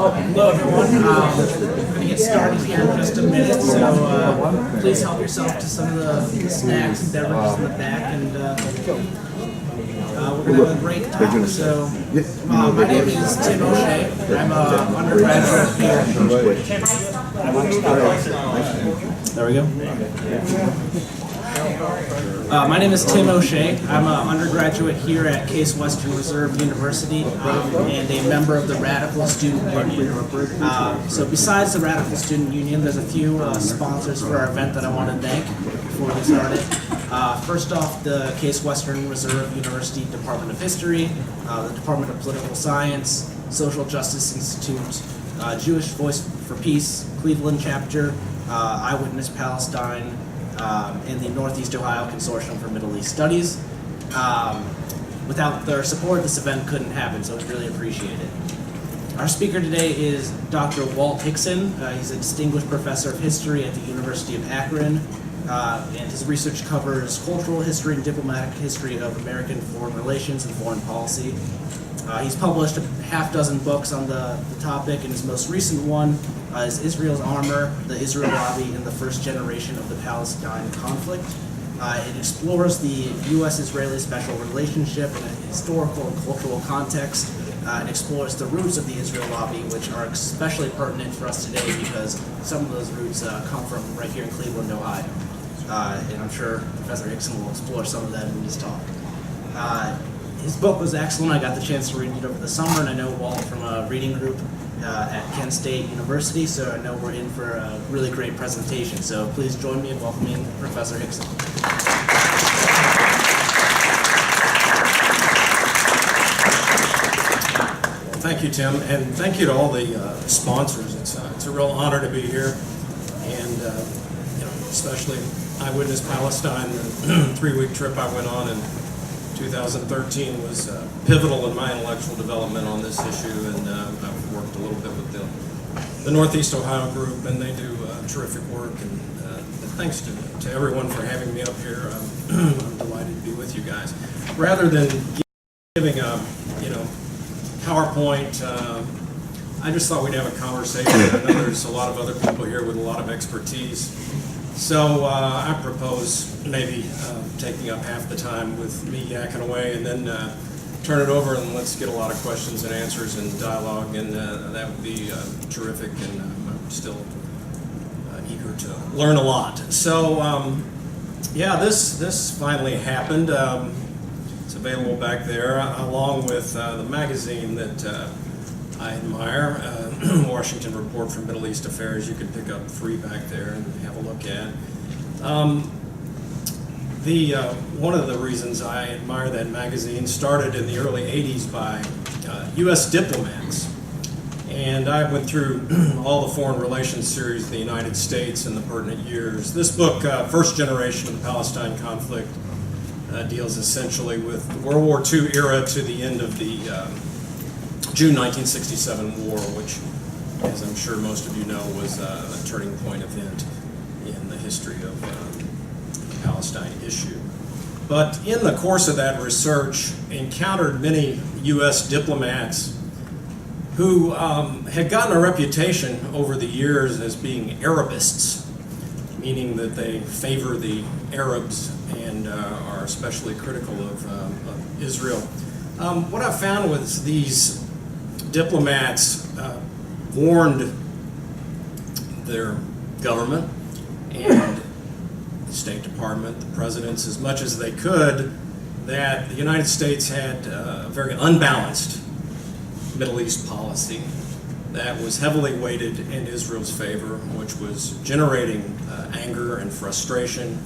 Hello everyone, we're going to get started here in just a minute, so please help yourself to some of the snacks and beverages in the back, and we're going to have a great talk. So, my name is Tim O'Shea. I'm an undergraduate here. There we go. My name is Tim O'Shea. I'm an undergraduate here at Case Western Reserve University and a member of the Radical Student Union. So besides the Radical Student Union, there's a few sponsors for our event that I want to thank before we get started. First off, the Case Western Reserve University Department of History, the Department of Political Science, Social Justice Institute, Jewish Voice for Peace, Cleveland Chapter, Eyewitness Palestine, and the Northeast Ohio Consortium for Middle East Studies. Without their support, this event couldn't happen, so it's really appreciated. Our speaker today is Dr. Walt Hixson. He's a distinguished professor of history at the University of Akron, and his research covers cultural history and diplomatic history of American foreign relations and foreign policy. He's published a half dozen books on the topic, and his most recent one is Israel's Armor, the Israel Lobby, and the First Generation of the Palestine Conflict. It explores the U.S.-Israeli special relationship in a historical and cultural context, and explores the roots of the Israel Lobby, which are especially pertinent for us today because some of those roots come from right here in Cleveland, Ohio. And I'm sure Professor Hixson will explore some of that in his talk. His book was excellent. I got the chance to read it over the summer, and I know Walt from a reading group at Kent State University, so I know we're in for a really great presentation. So please join me in welcoming Professor Hixson. Thank you, Tim, and thank you to all the sponsors. It's a real honor to be here, and especially Eyewitness Palestine. The 3-week trip I went on in 2013 was pivotal in my intellectual development on this issue, and I've worked a little bit with the Northeast Ohio group, and they do terrific work, and thanks to everyone for having me up here. I'm delighted to be with you guys. Rather than giving a PowerPoint, I just thought we'd have a conversation. I know there's a lot of other people here with a lot of expertise. So I propose maybe taking up half the time with me yakking away, and then turn it over and let's get a lot of questions and answers and dialogue, and that would be terrific, and I'm still eager to learn a lot. So yeah, this finally happened. It's available back there, along with the magazine that I admire, Washington Report for Middle East Affairs. You can pick up free back there and have a look at. One of the reasons I admire that magazine started in the early 80s by U.S. diplomats. And I went through all the foreign relations series of the United States in the pertinent years. This book, First Generation of the Palestine Conflict, deals essentially with the World War II era to the end of the June 1967 war, which, as I'm sure most of you know, was a turning point event in the history of the Palestine issue. But in the course of that research, encountered many U.S. diplomats who had gotten a reputation over the years as being Arabists, meaning that they favor the Arabs and are especially critical of Israel. What I found was these diplomats warned their government and the State Department, the presidents, as much as they could, that the United States had a very unbalanced Middle East policy that was heavily weighted in Israel's favor, which was generating anger and frustration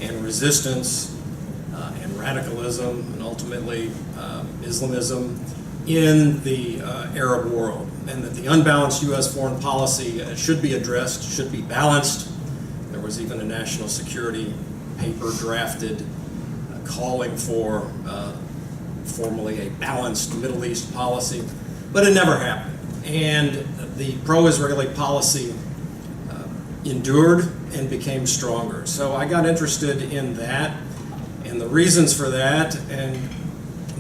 and resistance and radicalism and ultimately Islamism in the Arab world, and that the unbalanced U.S. foreign policy should be addressed, should be balanced. There was even a national security paper drafted calling for formally a balanced Middle East policy, but it never happened. And the pro-Israeli policy endured and became stronger. So I got interested in that and the reasons for that, and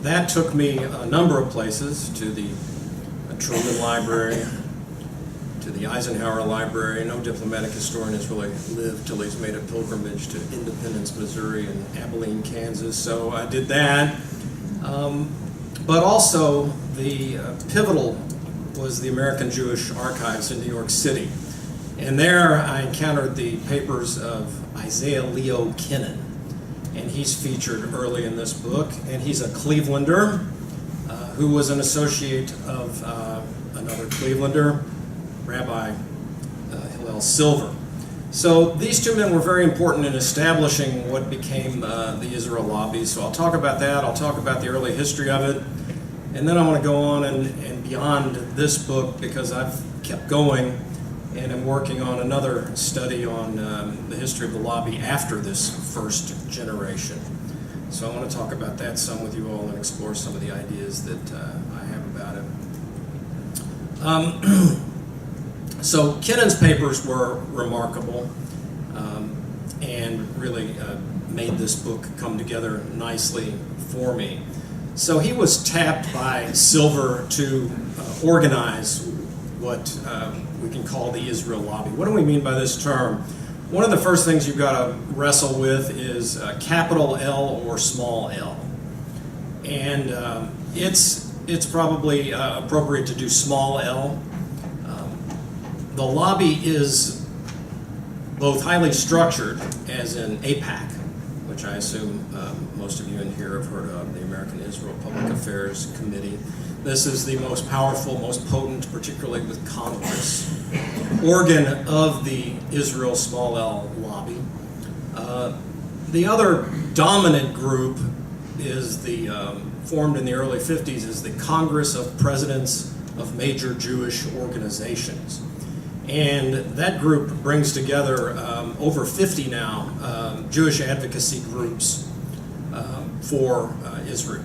that took me a number of places, to the Truman Library, to the Eisenhower Library. No diplomatic historian has really lived till he's made a pilgrimage to Independence, Missouri, and Abilene, Kansas. So I did that. But also the pivotal was the American Jewish Archives in New York City. And there I encountered the papers of Isaiah Leo Kinnan. And he's featured early in this book. And he's a Clevelander who was an associate of another Clevelander, Rabbi Hillel Silver. So these two men were very important in establishing what became the Israel Lobby. So I'll talk about that. I'll talk about the early history of it. And then I want to go on and beyond this book, because I've kept going and I'm working on another study on the history of the lobby after this first generation. So I want to talk about that some with you all and explore some of the ideas that I have about it. So Kinnan's papers were remarkable and really made this book come together nicely for me. So he was tapped by Silver to organize what we can call the Israel Lobby. What do we mean by this term? One of the first things you've got to wrestle with is capital L or small l. And it's probably appropriate to do small l. The lobby is both highly structured, as in AIPAC, which I assume most of you in here have heard of, the American Israel Public Affairs Committee. This is the most powerful, most potent, particularly with Congress, organ of the Israel small l lobby. The other dominant group is the, formed in the early 50s, is the Congress of Presidents of Major Jewish Organizations. And that group brings together over 50 now Jewish advocacy groups for Israel.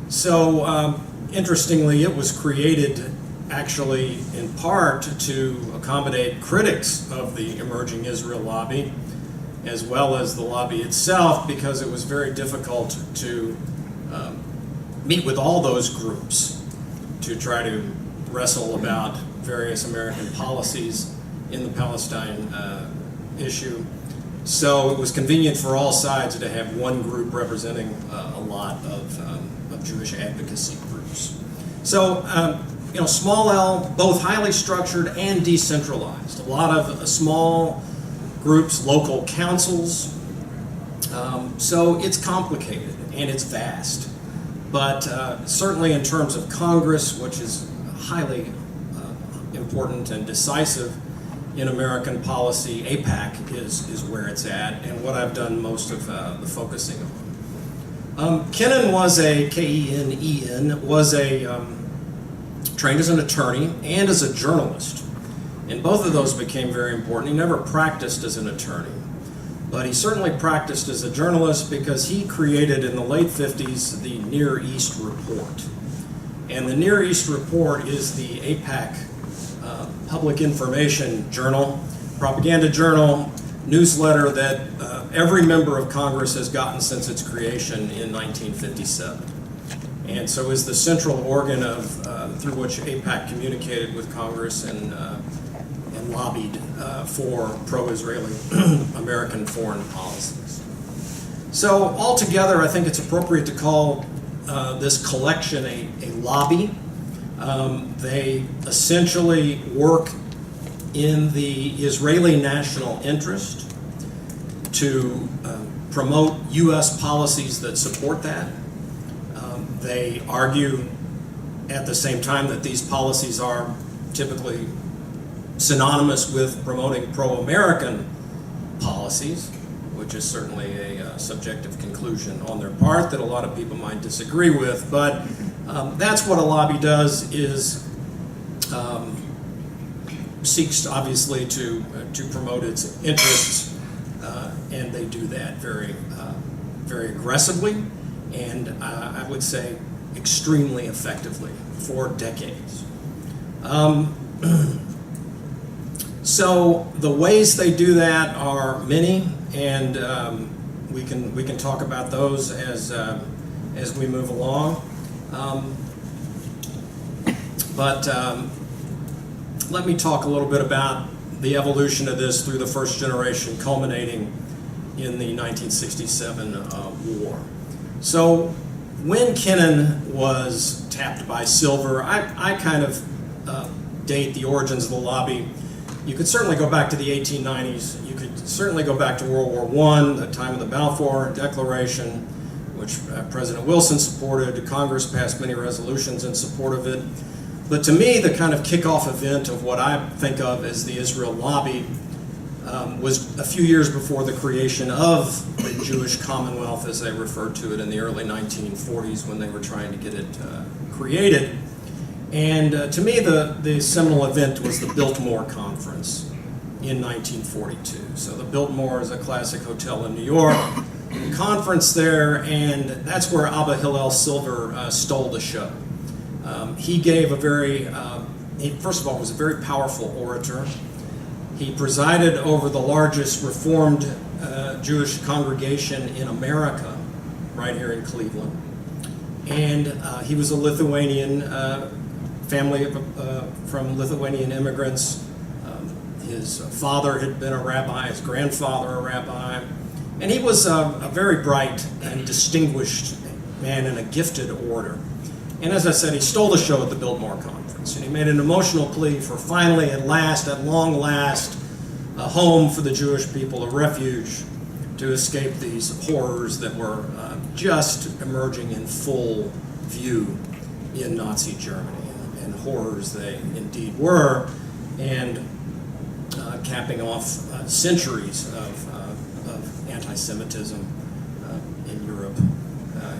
So interestingly, it was created actually in part to accommodate critics of the emerging Israel lobby, as well as the lobby itself, because it was very difficult to meet with all those groups to try to wrestle about various American policies in the Palestine issue. So it was convenient for all sides to have one group representing a lot of Jewish advocacy groups. So, small l, both highly structured and decentralized. A lot of small groups, local councils. So it's complicated and it's vast. But certainly in terms of Congress, which is highly important and decisive in American policy, AIPAC is where it's at, and what I've done most of the focusing on. Kinnan was K-E-N-E-N, was trained as an attorney and as a journalist. And both of those became very important. He never practiced as an attorney, but he certainly practiced as a journalist because he created in the late 50s the Near East Report. And the Near East Report is the AIPAC public information journal, propaganda journal, newsletter that every member of Congress has gotten since its creation in 1957. And so is the central organ of through which AIPAC communicated with Congress and lobbied for pro-Israeli American foreign policies. So altogether, I think it's appropriate to call this collection a lobby. They essentially work in the Israeli national interest to promote U.S. policies that support that. They argue at the same time that these policies are typically synonymous with promoting pro-American policies, which is certainly a subjective conclusion on their part that a lot of people might disagree with. But that's what a lobby does, is seeks obviously to promote its interests, and they do that very aggressively, and I would say extremely effectively for decades. So the ways they do that are many, and we can talk about those as we move along. But let me talk a little bit about the evolution of this through the first generation, culminating in the 1967 war. So when Kennan was tapped by Silver, I kind of date the origins of the lobby. You could certainly go back to the 1890s. You could certainly go back to World War I, the time of the Balfour Declaration, which President Wilson supported. Congress passed many resolutions in support of it. But to me, the kind of kickoff event of what I think of as the Israel lobby was a few years before the creation of the Jewish Commonwealth, as they referred to it in the early 1940s when they were trying to get it created. And to me, the seminal event was the Biltmore Conference in 1942. So the Biltmore is a classic hotel in New York. Conference there, and that's where Abba Hillel Silver stole the show. He gave a very, first of all, was a very powerful orator. He presided over the largest Reformed Jewish congregation in America, right here in Cleveland. And he was a Lithuanian family from Lithuanian immigrants. His father had been a rabbi, his grandfather a rabbi. And he was a very bright and distinguished man and a gifted orator. And as I said, he stole the show at the Biltmore Conference. And he made an emotional plea for finally, at long last, a home for the Jewish people, a refuge to escape these horrors that were just emerging in full view in Nazi Germany. And horrors they indeed were, and capping off centuries of anti-Semitism in Europe,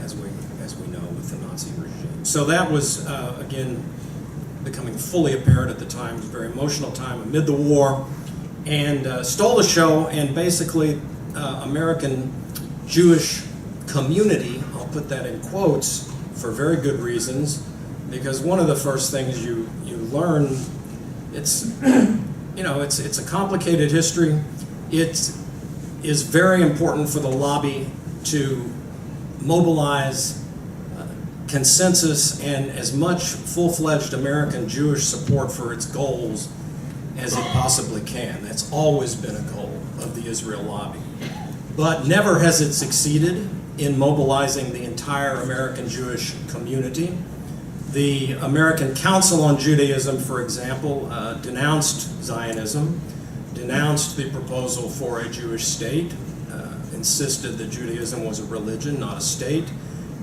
as we know, with the Nazi regime. So that was, again, becoming fully apparent at the time. It was a very emotional time amid the war, and stole the show, and basically American Jewish community, I'll put that in quotes for very good reasons, because one of the first things you learn, it's a complicated history. It is very important for the lobby to mobilize consensus and as much full-fledged American Jewish support for its goals as it possibly can. That's always been a goal of the Israel lobby. But never has it succeeded in mobilizing the entire American Jewish community. The American Council on Judaism, for example, denounced Zionism, denounced the proposal for a Jewish state, insisted that Judaism was a religion, not a state,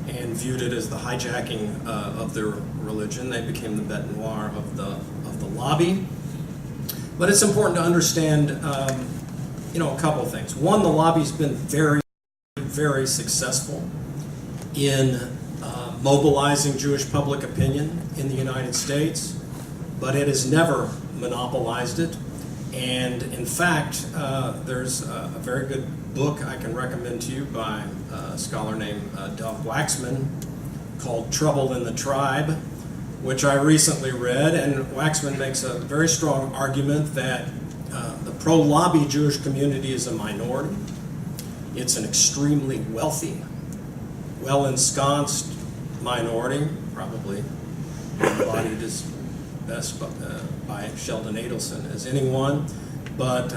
and viewed it as the hijacking of their religion. They became the bête noire of the lobby. But it's important to understand, a couple of things. One, the lobby's been very, very successful in mobilizing Jewish public opinion in the United States, but it has never monopolized it. And in fact, there's a very good book I can recommend to you by a scholar named Doug Waxman called Trouble in the Tribe, which I recently read. And Waxman makes a very strong argument that the pro-lobby Jewish community is a minority. It's an extremely wealthy, well-ensconced minority, probably embodied as best by Sheldon Adelson as anyone, but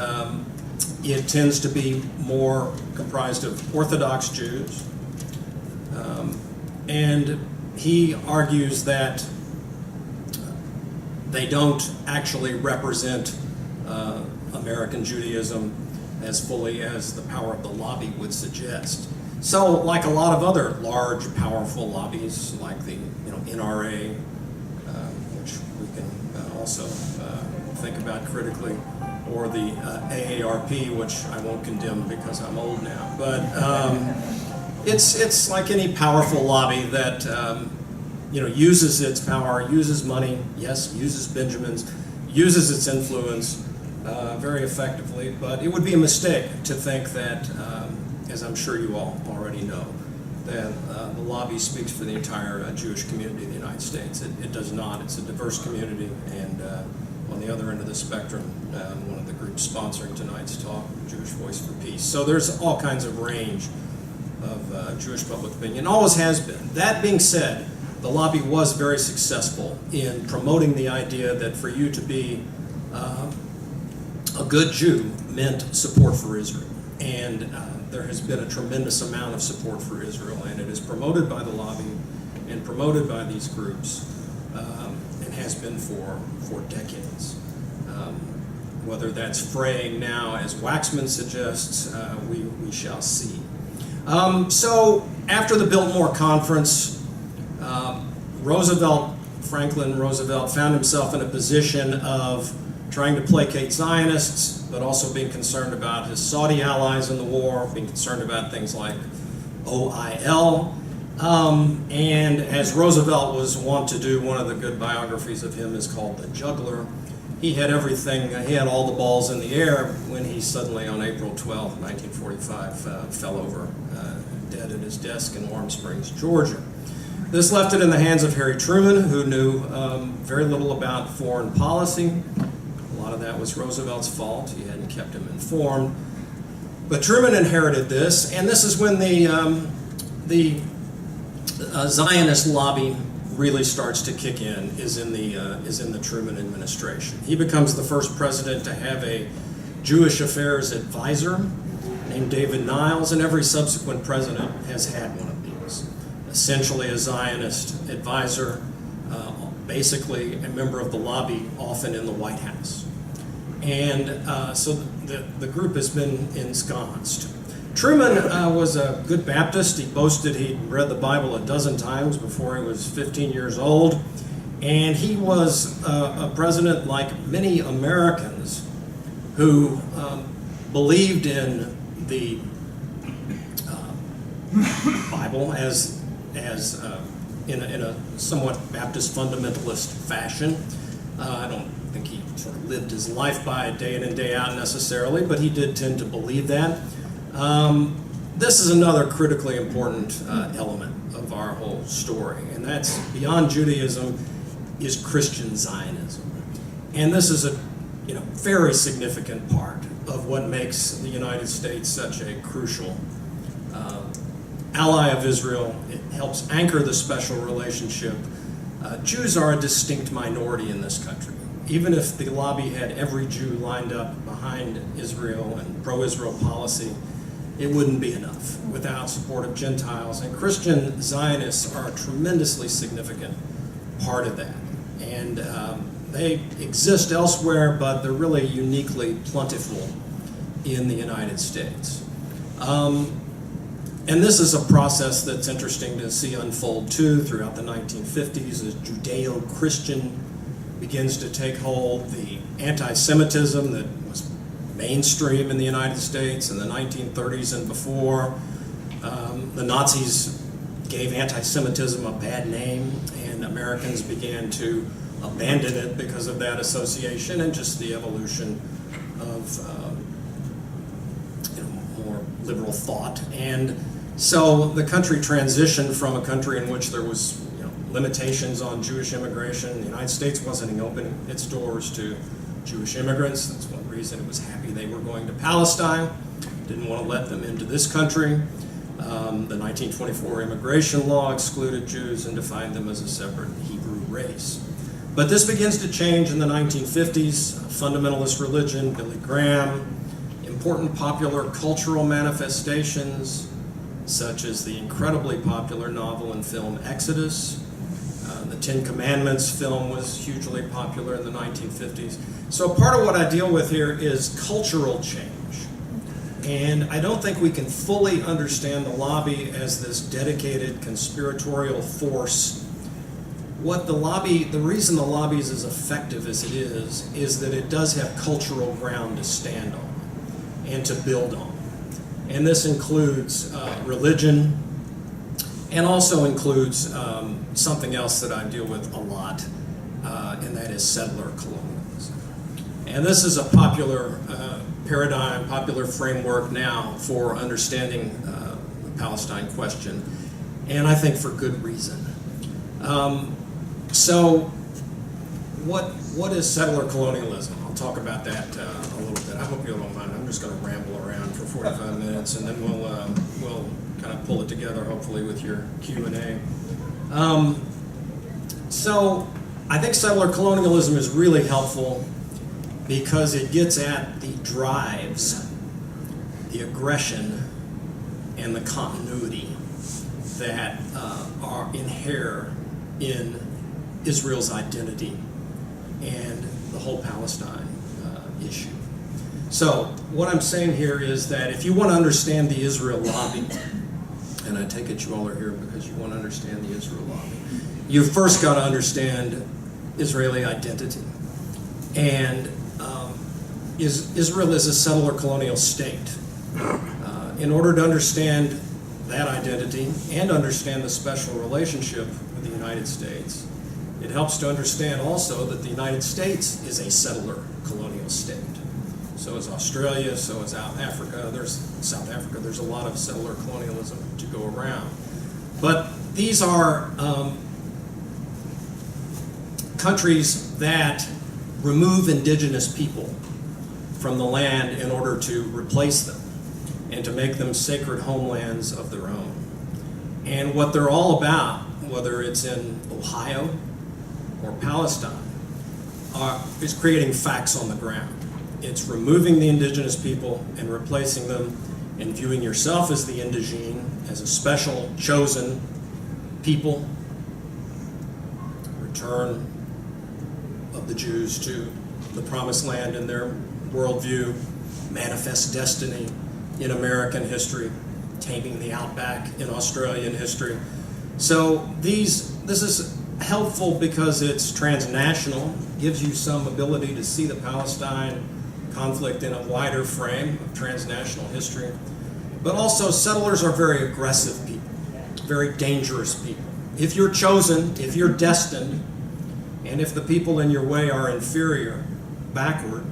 it tends to be more comprised of Orthodox Jews. And he argues that they don't actually represent American Judaism as fully as the power of the lobby would suggest. So, like a lot of other large, powerful lobbies, like the NRA, which we can also think about critically, or the AARP, which I won't condemn because I'm old now. But it's like any powerful lobby that uses its power, uses money, yes, uses Benjamins, uses its influence very effectively. But it would be a mistake to think that, as I'm sure you all already know, that the lobby speaks for the entire Jewish community of the United States. It does not. It's a diverse community, and on the other end of the spectrum, one of the groups sponsoring tonight's talk, Jewish Voice for Peace. So there's all kinds of range of Jewish public opinion, always has been. That being said, the lobby was very successful in promoting the idea that for you to be a good Jew meant support for Israel. And there has been a tremendous amount of support for Israel, and it is promoted by the lobby and promoted by these groups, and has been for decades. Whether that's fraying now, as Waxman suggests, we shall see. So after the Biltmore Conference, Franklin Roosevelt found himself in a position of trying to placate Zionists, but also being concerned about his Saudi allies in the war, being concerned about things like OIL. And as Roosevelt was wont to do, one of the good biographies of him is called The Juggler. He had everything, he had all the balls in the air when he suddenly, on April 12, 1945, fell over dead at his desk in Warm Springs, Georgia. This left it in the hands of Harry Truman, who knew very little about foreign policy. A lot of that was Roosevelt's fault. He hadn't kept him informed. But Truman inherited this, and this is when the Zionist lobby really starts to kick in, is in the Truman administration. He becomes the first president to have a Jewish affairs advisor named David Niles, and every subsequent president has had one of these. Essentially a Zionist advisor, basically a member of the lobby, often in the White House. And so the group has been ensconced. Truman was a good Baptist. He boasted he'd read the Bible a dozen times before he was 15 years old. And he was a president like many Americans who believed in the Bible as in a somewhat Baptist fundamentalist fashion. I don't think he sort of lived his life by it day in and day out necessarily, but he did tend to believe that. This is another critically important element of our whole story, and that's beyond Judaism is Christian Zionism. And this is a very significant part of what makes the United States such a crucial ally of Israel. It helps anchor the special relationship. Jews are a distinct minority in this country. Even if the lobby had every Jew lined up behind Israel and pro-Israel policy, it wouldn't be enough without support of Gentiles. And Christian Zionists are a tremendously significant part of that. And they exist elsewhere, but they're really uniquely plentiful in the United States. And this is a process that's interesting to see unfold too throughout the 1950s as Judeo-Christian begins to take hold. The anti-Semitism that was mainstream in the United States in the 1930s and before. The Nazis gave anti-Semitism a bad name, and Americans began to abandon it because of that association and just the evolution of more liberal thought. And so the country transitioned from a country in which there was limitations on Jewish immigration. The United States wasn't opening its doors to Jewish immigrants. That's one reason it was happy they were going to Palestine. Didn't want to let them into this country. The 1924 immigration law excluded Jews and defined them as a separate Hebrew race. But this begins to change in the 1950s. Fundamentalist religion, Billy Graham, important popular cultural manifestations, such as the incredibly popular novel and film Exodus. The Ten Commandments film was hugely popular in the 1950s. So part of what I deal with here is cultural change. And I don't think we can fully understand the lobby as this dedicated conspiratorial force. The reason the lobby is as effective as it is that it does have cultural ground to stand on and to build on. And this includes religion, and also includes something else that I deal with a lot, and that is settler colonialism. And this is a popular paradigm, popular framework now for understanding the Palestine question, and I think for good reason. So what is settler colonialism? I'll talk about that a little bit. I hope you don't mind. I'm just going to ramble around for 45 minutes, and then we'll kind of pull it together, hopefully, with your Q&A. So I think settler colonialism is really helpful because it gets at the drives, the aggression, and the continuity that are inherent in Israel's identity and the whole Palestine issue. So what I'm saying here is that if you want to understand the Israel lobby, and I take it you all are here because you want to understand the Israel lobby, you've first got to understand Israeli identity. And Israel is a settler colonial state. In order to understand that identity and understand the special relationship with the United States, it helps to understand also that the United States is a settler colonial state. So is Australia, so is South Africa. There's a lot of settler colonialism to go around. But these are countries that remove indigenous people from the land in order to replace them and to make them sacred homelands of their own. And what they're all about, whether it's in Ohio or Palestine, is creating facts on the ground. It's removing the indigenous people and replacing them and viewing yourself as the indigene, as a special, chosen people. Return of the Jews to the promised land in their worldview, manifest destiny in American history, taming the outback in Australian history. So this is helpful because it's transnational, gives you some ability to see the Palestine conflict in a wider frame of transnational history. But also settlers are very aggressive people, very dangerous people. If you're chosen, if you're destined, and if the people in your way are inferior, backward,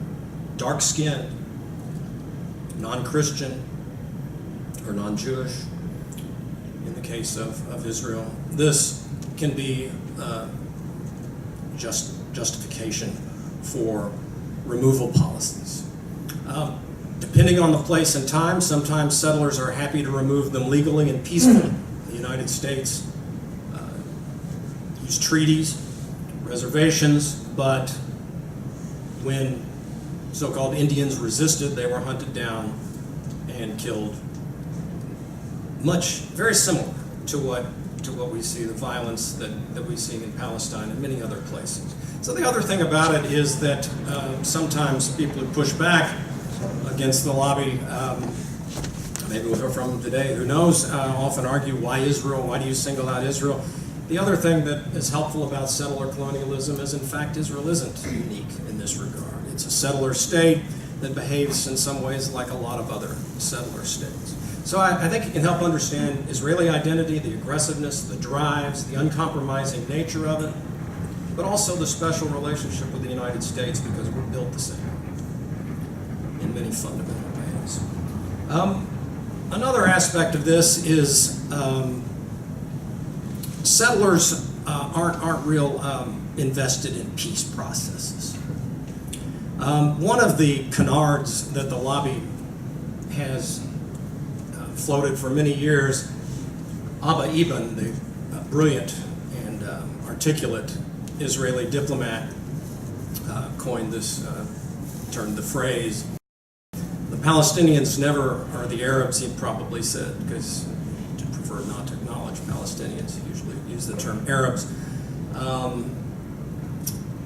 dark-skinned, non-Christian, or non-Jewish, in the case of Israel, this can be justification for removal policies. Depending on the place and time, sometimes settlers are happy to remove them legally and peacefully. The United States used treaties, reservations, but when so-called Indians resisted, they were hunted down and killed. Very similar to what we see, the violence that we see in Palestine and many other places. So the other thing about it is that sometimes people who push back against the lobby, maybe we'll hear from them today, who knows, often argue, why Israel? Why do you single out Israel? The other thing that is helpful about settler colonialism is, in fact, Israel isn't unique in this regard. It's a settler state that behaves in some ways like a lot of other settler states. So I think it can help understand Israeli identity, the aggressiveness, the drives, the uncompromising nature of it, but also the special relationship with the United States because we're built the same in many fundamental ways. Another aspect of this is settlers aren't real invested in peace processes. One of the canards that the lobby has floated for many years, Abba Eban, the brilliant and articulate Israeli diplomat, coined this term, the phrase, the Palestinians never, or the Arabs, he probably said, because to prefer not to acknowledge Palestinians, he usually use the term Arabs.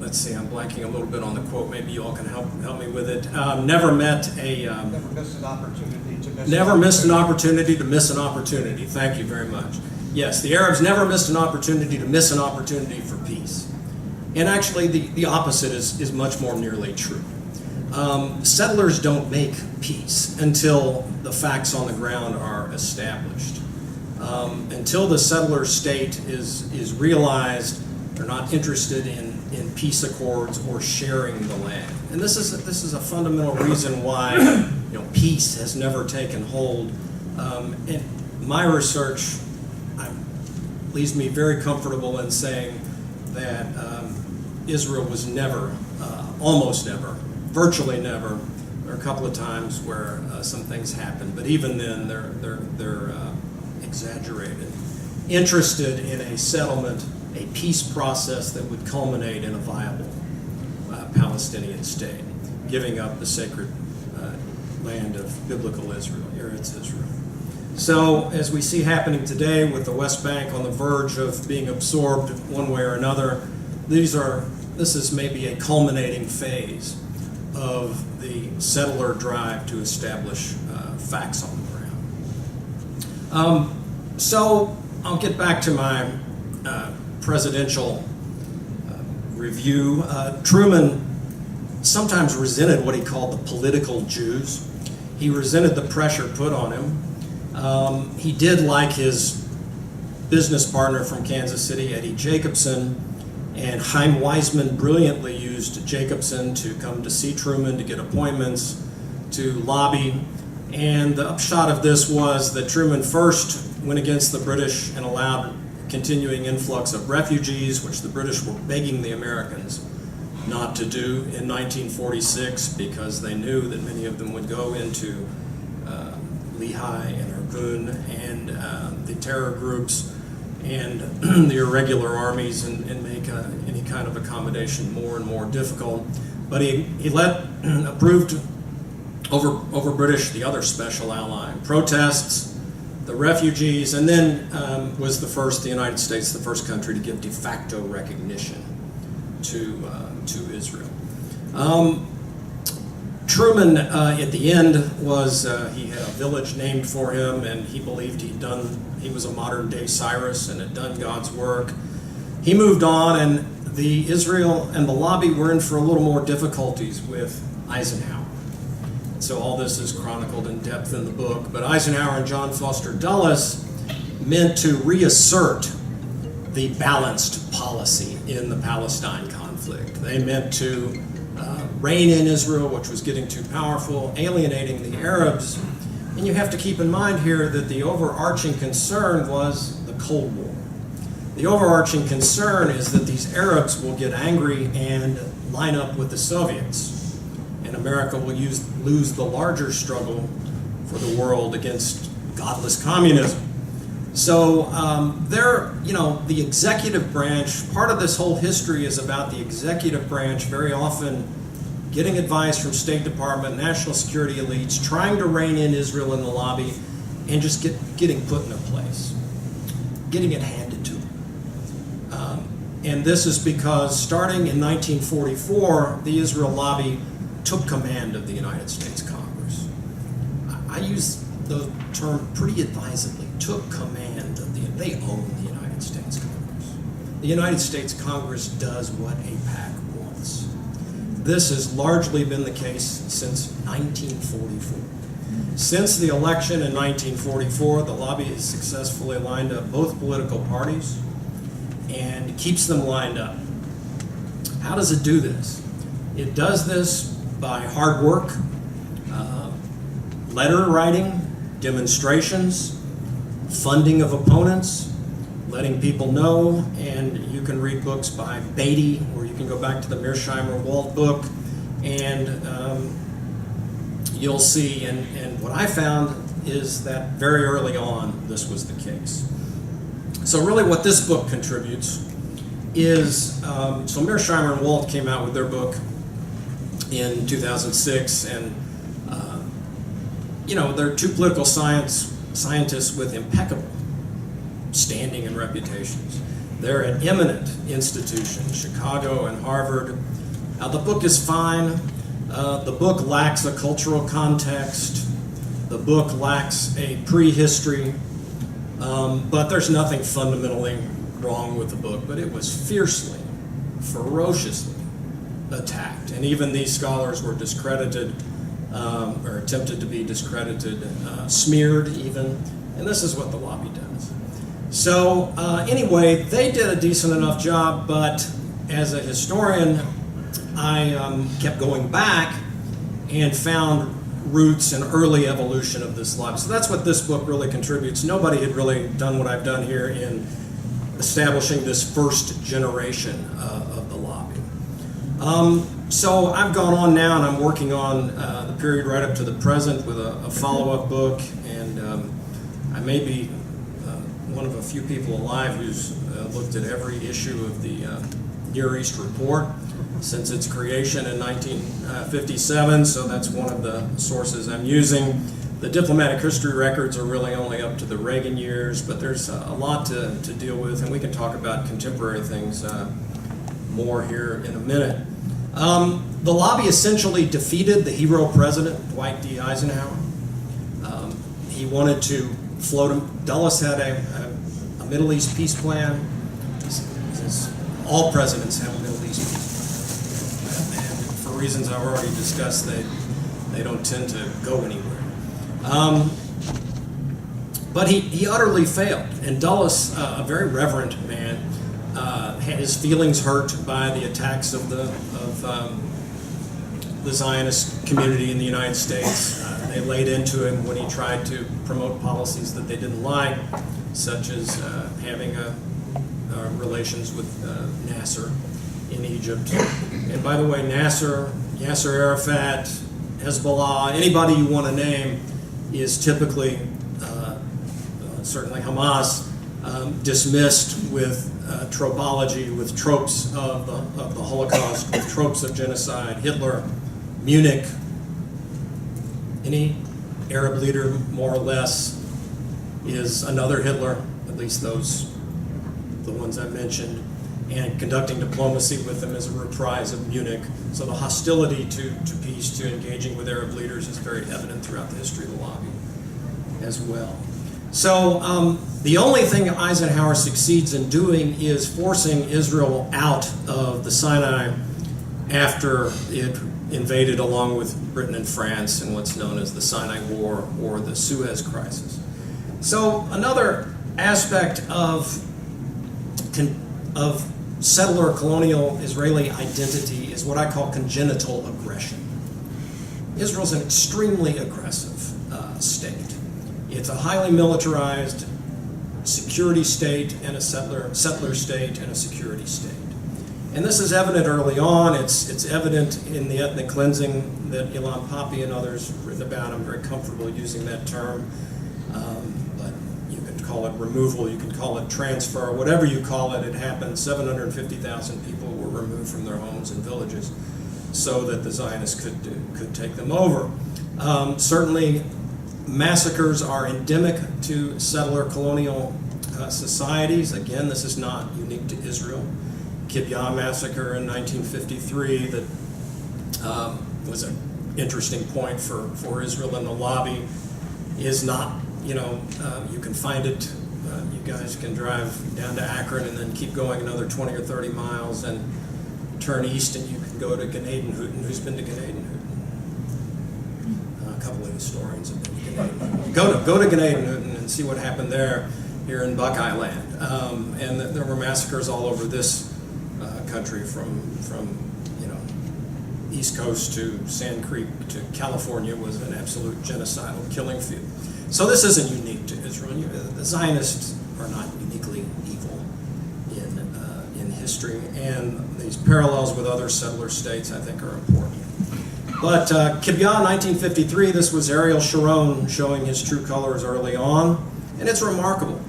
Let's see, I'm blanking a little bit on the quote. Maybe you all can help me with it. Never missed an opportunity to miss an opportunity. Thank you very much. Yes, the Arabs never missed an opportunity to miss an opportunity for peace. And actually, the opposite is much more nearly true. Settlers don't make peace until the facts on the ground are established. Until the settler state is realized, they're not interested in peace accords or sharing the land. And this is a fundamental reason why peace has never taken hold. And my research leaves me very comfortable in saying that Israel was never, almost never, virtually never. There are a couple of times where some things happened, but even then they're exaggerated. Interested in a settlement, a a peace process that would culminate in a viable Palestinian state, giving up the sacred land of biblical Israel, Eretz Israel. So, as we see happening today with the West Bank on the verge of being absorbed one way or another, this is maybe a culminating phase of the settler drive to establish facts on the ground. So, I'll get back to my presidential review. Truman sometimes resented what he called the political Jews. He resented the pressure put on him. He did like his business partner from Kansas City, Eddie Jacobson, and Chaim Weizmann brilliantly used Jacobson to come to see Truman, to get appointments, to lobby. And the upshot of this was that Truman first went against the British and allowed continuing influx of refugees, which the British were begging the Americans not to do in 1946 because they knew that many of them would go into Lehigh and Irgun and the terror groups and the irregular armies and make any kind of accommodation more and more difficult. But he approved over British, the other special ally, protests, the refugees, and then was the United States, the first country to give de facto recognition to Israel. Truman, at the end, he had a village named for him, and he believed he was a modern day Cyrus and had done God's work. He moved on, and the Israel and the lobby were in for a little more difficulties with Eisenhower. So all this is chronicled in depth in the book. But Eisenhower and John Foster Dulles meant to reassert the balanced policy in the Palestine conflict. They meant to rein in Israel, which was getting too powerful, alienating the Arabs. And you have to keep in mind here that the overarching concern was the Cold War. The overarching concern is that these Arabs will get angry and line up with the Soviets. And America will lose the larger struggle for the world against godless communism. So the executive branch, part of this whole history is about the executive branch very often getting advice from State Department, national security elites, trying to rein in Israel in the lobby, and just getting put in a place, getting it handed to them. And this is because starting in 1944, the Israel lobby took command of the United States Congress. I use the term pretty advisedly, took command of they own the United States Congress. The United States Congress does what AIPAC wants. This has largely been the case since 1944. Since the election in 1944, the lobby has successfully lined up both political parties and keeps them lined up. How does it do this? It does this by hard work, letter writing, demonstrations, funding of opponents, letting people know, and you can read books by Beatty, or you can go back to the Mearsheimer-Walt book, and you'll see, and what I found is that very early on, this was the case. So really what this book contributes is, so Mearsheimer and Walt came out with their book in 2006, and they're two political scientists with impeccable standing and reputations. They're an eminent institution, Chicago and Harvard. The book is fine. The book lacks a cultural context. The book lacks a prehistory. But there's nothing fundamentally wrong with the book. But it was fiercely, ferociously attacked. And even these scholars were discredited, or attempted to be discredited, smeared even. And this is what the lobby does. So anyway, they did a decent enough job, but as a historian, I kept going back and found roots and early evolution of this lobby. So that's what this book really contributes. Nobody had really done what I've done here in establishing this first generation of the lobby. So I've gone on now, and I'm working on the period right up to the present with a follow-up book, and I may be one of a few people alive who's looked at every issue of the Near East Report since its creation in 1957, so that's one of the sources I'm using. The diplomatic history records are really only up to the Reagan years, but there's a lot to deal with, and we can talk about contemporary things more here in a minute. The lobby essentially defeated the hero president, Dwight D. Eisenhower. He wanted to float him. Dulles had a Middle East peace plan. All presidents have a Middle East peace plan. And for reasons I've already discussed, they don't tend to go anywhere. But he utterly failed. And Dulles, a very reverent man, had his feelings hurt by the attacks of the Zionist community in the United States. They laid into him when he tried to promote policies that they didn't like, such as having relations with Nasser in Egypt. And by the way, Nasser, Yasser Arafat, Hezbollah, anybody you want to name is typically, certainly Hamas, dismissed with tropology, with tropes of the Holocaust, with tropes of genocide. Hitler, Munich, any Arab leader more or less is another Hitler, at least the ones I mentioned, and conducting diplomacy with them is a reprise of Munich. So the hostility to peace, to engaging with Arab leaders is very evident throughout the history of the lobby as well. So the only thing Eisenhower succeeds in doing is forcing Israel out of the Sinai after it invaded along with Britain and France in what's known as the Sinai War or the Suez Crisis. So another aspect of settler colonial Israeli identity is what I call congenital aggression. Israel's an extremely aggressive state. It's a highly militarized security state and a settler state and a security state. And this is evident early on. It's evident in the ethnic cleansing that Ilan Pappy and others have written about. I'm very comfortable using that term. But you can call it removal, you can call it transfer, whatever you call it, it happened. 750,000 people were removed from their homes and villages so that the Zionists could take them over. Certainly, massacres are endemic to settler colonial societies. Again, this is not unique to Israel. Kibbutz massacre in 1953 that was an interesting point for Israel in the lobby is not, you can find it, you guys can drive down to Akron and then keep going another 20 or 30 miles and turn east and you can go to Gnedenhutten. Who's been to Gnedenhutten? A couple of historians have been to Gnedenhutten. Go to Gnedenhutten and see what happened there here in Buckeye Land. And there were massacres all over this country from East Coast to Sand Creek to California was an absolute genocidal killing field. So this isn't unique to Israel. The Zionists are not uniquely evil in history, and these parallels with other settler states I think are important. But Kibbutz 1953, this was Ariel Sharon showing his true colors early on, and it's remarkable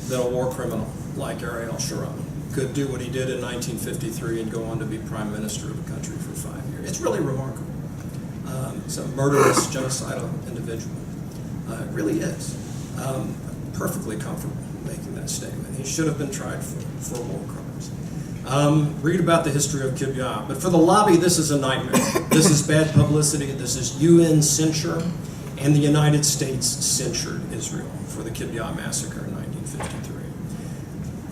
that a war criminal like Ariel Sharon could do what he did in 1953 and go on to be prime minister of the country for 5 years. It's really remarkable. It's a murderous, genocidal individual. It really is. Perfectly comfortable making that statement. He should have been tried for war crimes. Read about the history of Kibbutz. But for the lobby, this is a nightmare. This is bad publicity. This is UN censure, and the United States censured Israel for the Kibbutz massacre in 1953.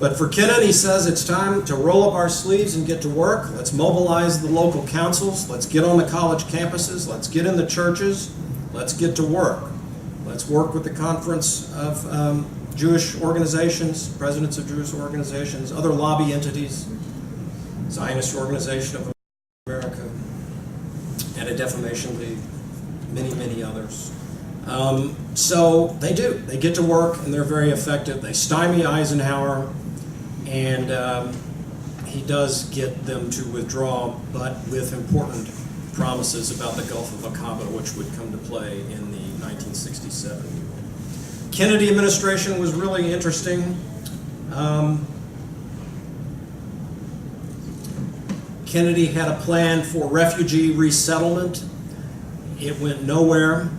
But for Kennan, he says it's time to roll up our sleeves and get to work. Let's mobilize the local councils. Let's get on the college campuses. Let's get in the churches. Let's get to work. Let's work with the Conference of Jewish Organizations, presidents of Jewish organizations, other lobby entities, Zionist Organization of America, and a Defamation League, many, many others. So they do. They get to work, and they're very effective. They stymie Eisenhower, and he does get them to withdraw, but with important promises about the Gulf of Aqaba, which would come to play in the 1967 war. Kennedy administration was really interesting. Kennedy had a plan for refugee resettlement. It went nowhere.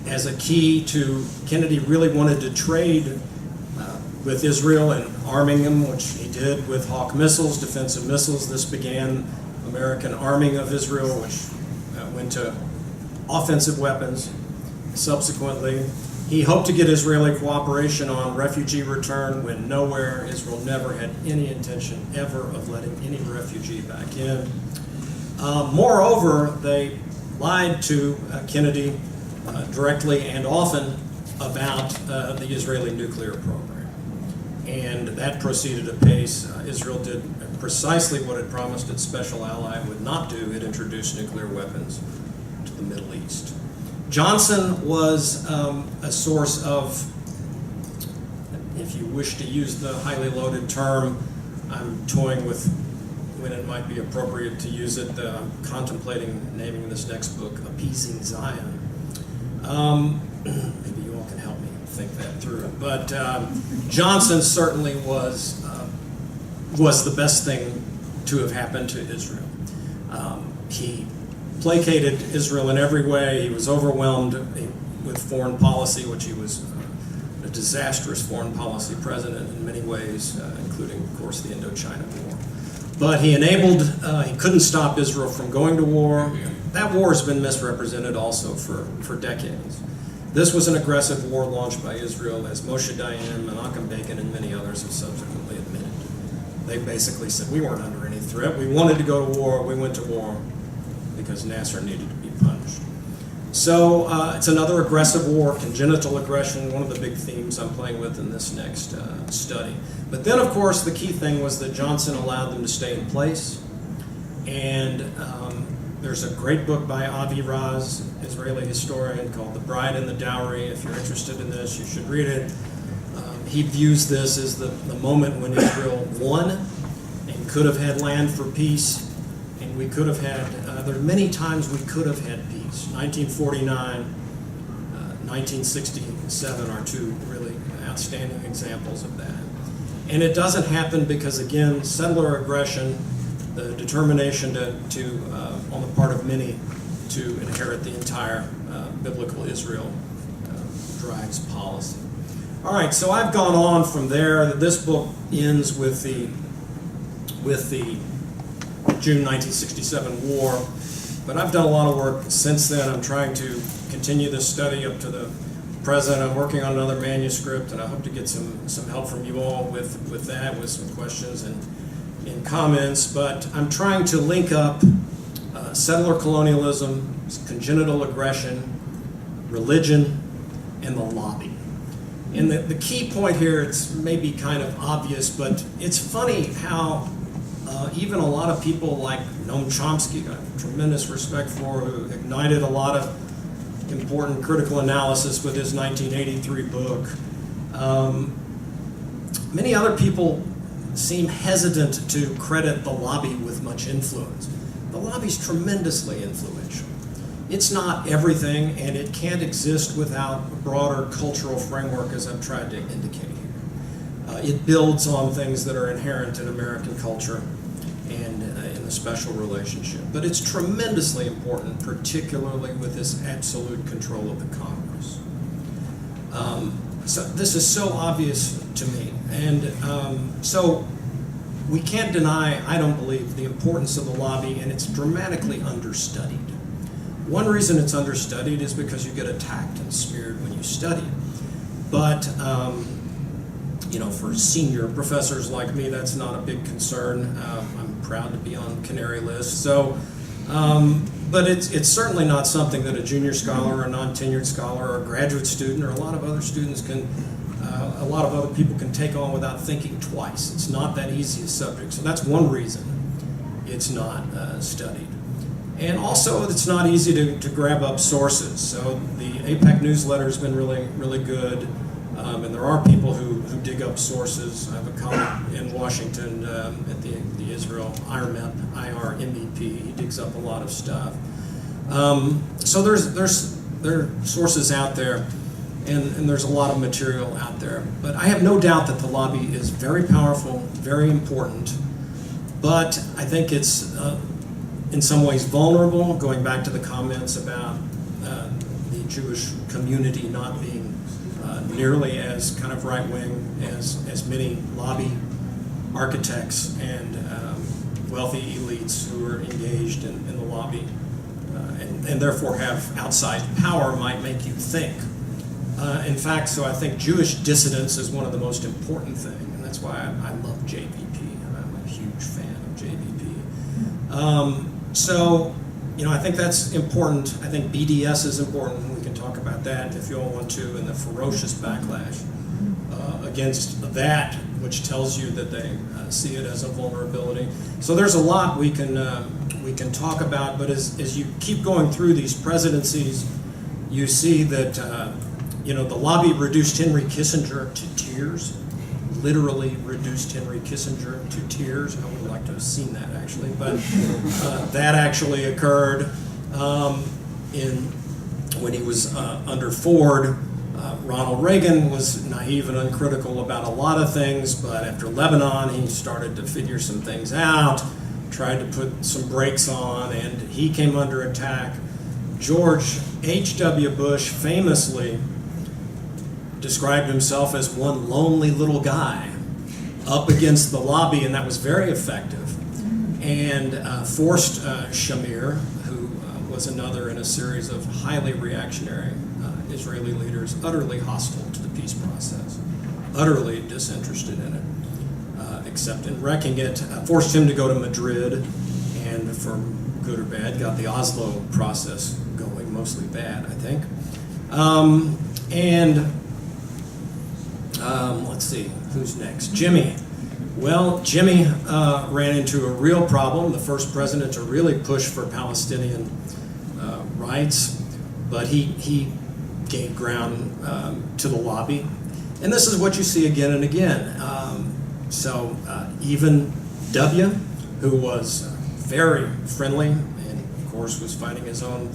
As a key to, Kennedy really wanted to trade with Israel and arming them, which he did with Hawk missiles, defensive missiles. This began American arming of Israel, which went to offensive weapons. Subsequently, he hoped to get Israeli cooperation on refugee return, went nowhere. Israel never had any intention ever of letting any refugee back in. Moreover, they lied to Kennedy directly and often about the Israeli nuclear program. And that proceeded apace. Israel did precisely what it promised its special ally would not do. It introduced nuclear weapons to the Middle East. Johnson was a source of, if you wish to use the highly loaded term, I'm toying with when it might be appropriate to use it. I'm contemplating naming this next book, Appeasing Zion. Maybe you all can help me think that through. But Johnson certainly was the best thing to have happened to Israel. He placated Israel in every way. He was overwhelmed with foreign policy, which he was a disastrous foreign policy president in many ways, including, of course, the Indochina War. But he enabled, he couldn't stop Israel from going to war. That war has been misrepresented also for decades. This was an aggressive war launched by Israel, as Moshe Dayan, Menachem Begin, and many others have subsequently admitted. They basically said, we weren't under any threat. We wanted to go to war. We went to war because Nasser needed to be punished. So it's another aggressive war, congenital aggression, one of the big themes I'm playing with in this next study. But then, of course, the key thing was that Johnson allowed them to stay in place. And there's a great book by Avi Raz, Israeli historian, called The Bride and the Dowry. If you're interested in this, you should read it. He views this as the moment when Israel won and could have had land for peace. And we could have had, there are many times we could have had peace. 1949, 1967 are two really outstanding examples of that. And it doesn't happen because, again, settler aggression, the determination on the part of many to inherit the entire biblical Israel drives policy. All right, so I've gone on from there. This book ends with the June 1967 war, but I've done a lot of work since then. I'm trying to continue this study up to the present. I'm working on another manuscript, and I hope to get some help from you all with that, with some questions and comments. But I'm trying to link up settler colonialism, congenital aggression, religion, and the lobby. And the key point here, it's maybe kind of obvious, but it's funny how even a lot of people like Noam Chomsky, I have tremendous respect for, who ignited a lot of important critical analysis with his 1983 book. Many other people seem hesitant to credit the lobby with much influence. The lobby's tremendously influential. It's not everything, and it can't exist without a broader cultural framework, as I've tried to indicate here. It builds on things that are inherent in American culture and in the special relationship. But it's tremendously important, particularly with this absolute control of the Congress. So this is so obvious to me. And so we can't deny, I don't believe, the importance of the lobby, and it's dramatically understudied. One reason it's understudied is because you get attacked and smeared when you study it. But for senior professors like me, that's not a big concern. I'm proud to be on Canary List. So, but it's certainly not something that a junior scholar or a non-tenured scholar or a graduate student or a lot of other students a lot of other people can take on without thinking twice. It's not that easy a subject. So that's one reason it's not studied. And also, it's not easy to grab up sources. So the APEC newsletter has been really, really good. And there are people who dig up sources. I have a colleague in Washington at the Israel IRMEP, IRMEP. He digs up a lot of stuff. So there's there are sources out there, and there's a lot of material out there. But I have no doubt that the lobby is very powerful, very important, but I think it's in some ways vulnerable, going back to the comments about the Jewish community not being nearly as kind of right-wing as many lobby architects and wealthy elites who are engaged in the lobby and therefore have outside power might make you think. In fact, so I think Jewish dissidence is one of the most important things, and that's why I love JVP. I'm a huge fan of JVP. So, you know, I think that's important. I think BDS is important. We can talk about that if you all want to, and the ferocious backlash against that, which tells you that they see it as a vulnerability. So there's a lot we can talk about, but as you keep going through these presidencies, you see that you know, the lobby reduced Henry Kissinger to tears, literally reduced Henry Kissinger to tears. I would like to have seen that actually, but that actually occurred when he was under Ford. Ronald Reagan was naive and uncritical about a lot of things, but after Lebanon, he started to figure some things out, tried to put some brakes on, and he came under attack. George H.W. Bush famously described himself as one lonely little guy up against the lobby, and that was very effective, and forced Shamir, who was another in a series of highly reactionary Israeli leaders, utterly hostile to the peace process, utterly disinterested in it, except in wrecking it, forced him to go to Madrid, and for good or bad, got the Oslo process going, mostly bad, I think. Let's see, who's next? Jimmy. Well, Jimmy ran into a real problem, the first president to really push for Palestinian rights, but he gave ground to the lobby. And this is what you see again and again. So even W, who was very friendly and of course was fighting his own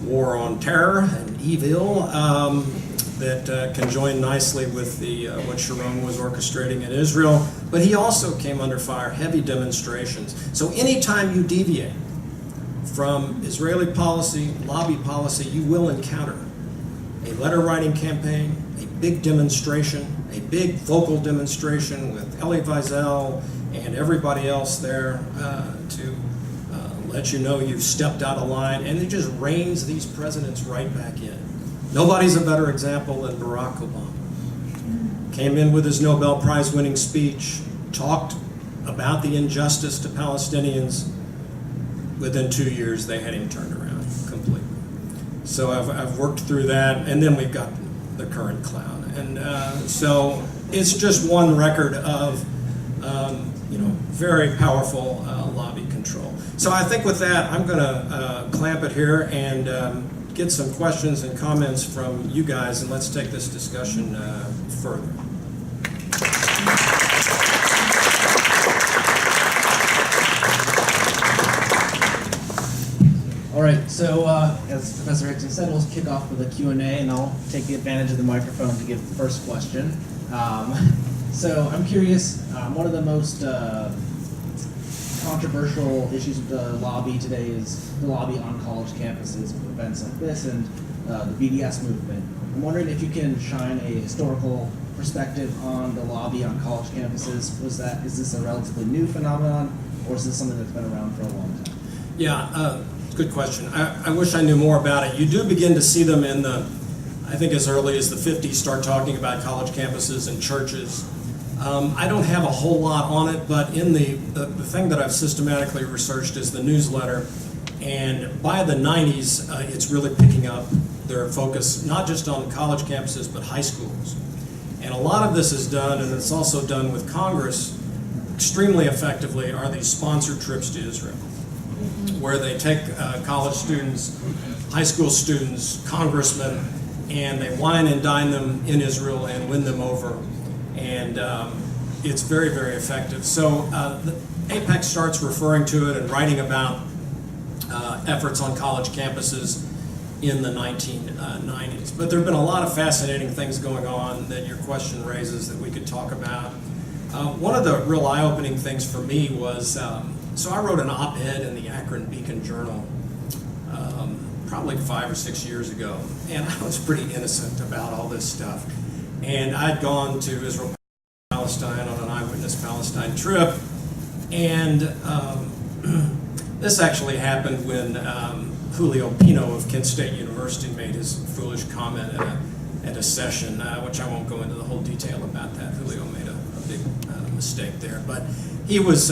war on terror and evil, that conjoined nicely with the what Sharon was orchestrating in Israel, but he also came under fire, heavy demonstrations. So anytime you deviate from Israeli policy, lobby policy, you will encounter a letter writing campaign, a big demonstration, a big vocal demonstration with Elie Wiesel and everybody else there to let you know you've stepped out of line, and it just reins these presidents right back in. Nobody's a better example than Barack Obama. Came in with his Nobel Prize winning speech, talked about the injustice to Palestinians. Within 2 years, they had him turned around completely. So I've worked through that, and then we've got the current clown. And so it's just one record of you know, very powerful lobby control. So I think with that, I'm going to clamp it here and get some questions and comments from you guys, and let's take this discussion further. All right, so as Professor Hixson said, we'll kick off with a Q&A, and I'll take the advantage of the microphone to give the first question. So I'm curious, one of the most controversial issues with the lobby today is the lobby on college campuses for events like this and the BDS movement. I'm wondering if you can shine a historical perspective on the lobby on college campuses. Is this a relatively new phenomenon, or is this something that's been around for a long time? Yeah, good question. I wish I knew more about it. You do begin to see them in the, I think as early as the 50s, start talking about college campuses and churches. I don't have a whole lot on it, but in the thing that I've systematically researched is the newsletter, and by the 90s, it's really picking up their focus, not just on college campuses, but high schools. And a lot of this is done, and it's also done with Congress extremely effectively, are these sponsored trips to Israel, where they take college students, high school students, congressmen, and they wine and dine them in Israel and win them over. And it's very, very effective. So the APEC starts referring to it and writing about efforts on college campuses in the 1990s. But there have been a lot of fascinating things going on that your question raises that we could talk about. One of the real eye-opening things for me was, so I wrote an op-ed in the Akron Beacon Journal probably 5 or 6 years ago, and I was pretty innocent about all this stuff. And I'd gone to Israel, Palestine on an Eyewitness Palestine trip, and this actually happened when Julio Pino of Kent State University made his foolish comment at a session, which I won't go into the whole detail about that. Julio made a big mistake there, but he was,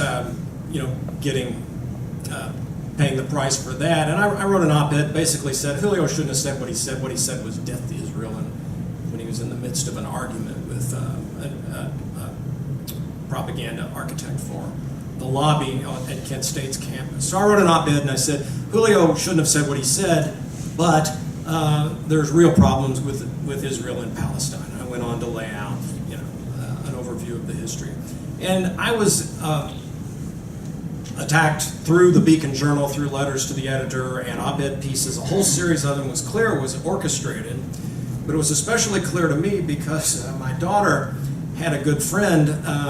paying the price for that. And I wrote an op-ed, basically said Julio shouldn't have said what he said. What he said was death to Israel, and when he was in the midst of an argument with a propaganda architect for the lobby at Kent State's campus. So I wrote an op-ed and I said, Julio shouldn't have said what he said, but there's real problems with Israel and Palestine. I went on to lay out, an overview of the history. And I was attacked through the Beacon Journal, through letters to the editor and op-ed pieces. A whole series of them was clear was orchestrated, but it was especially clear to me because my daughter had a good friend,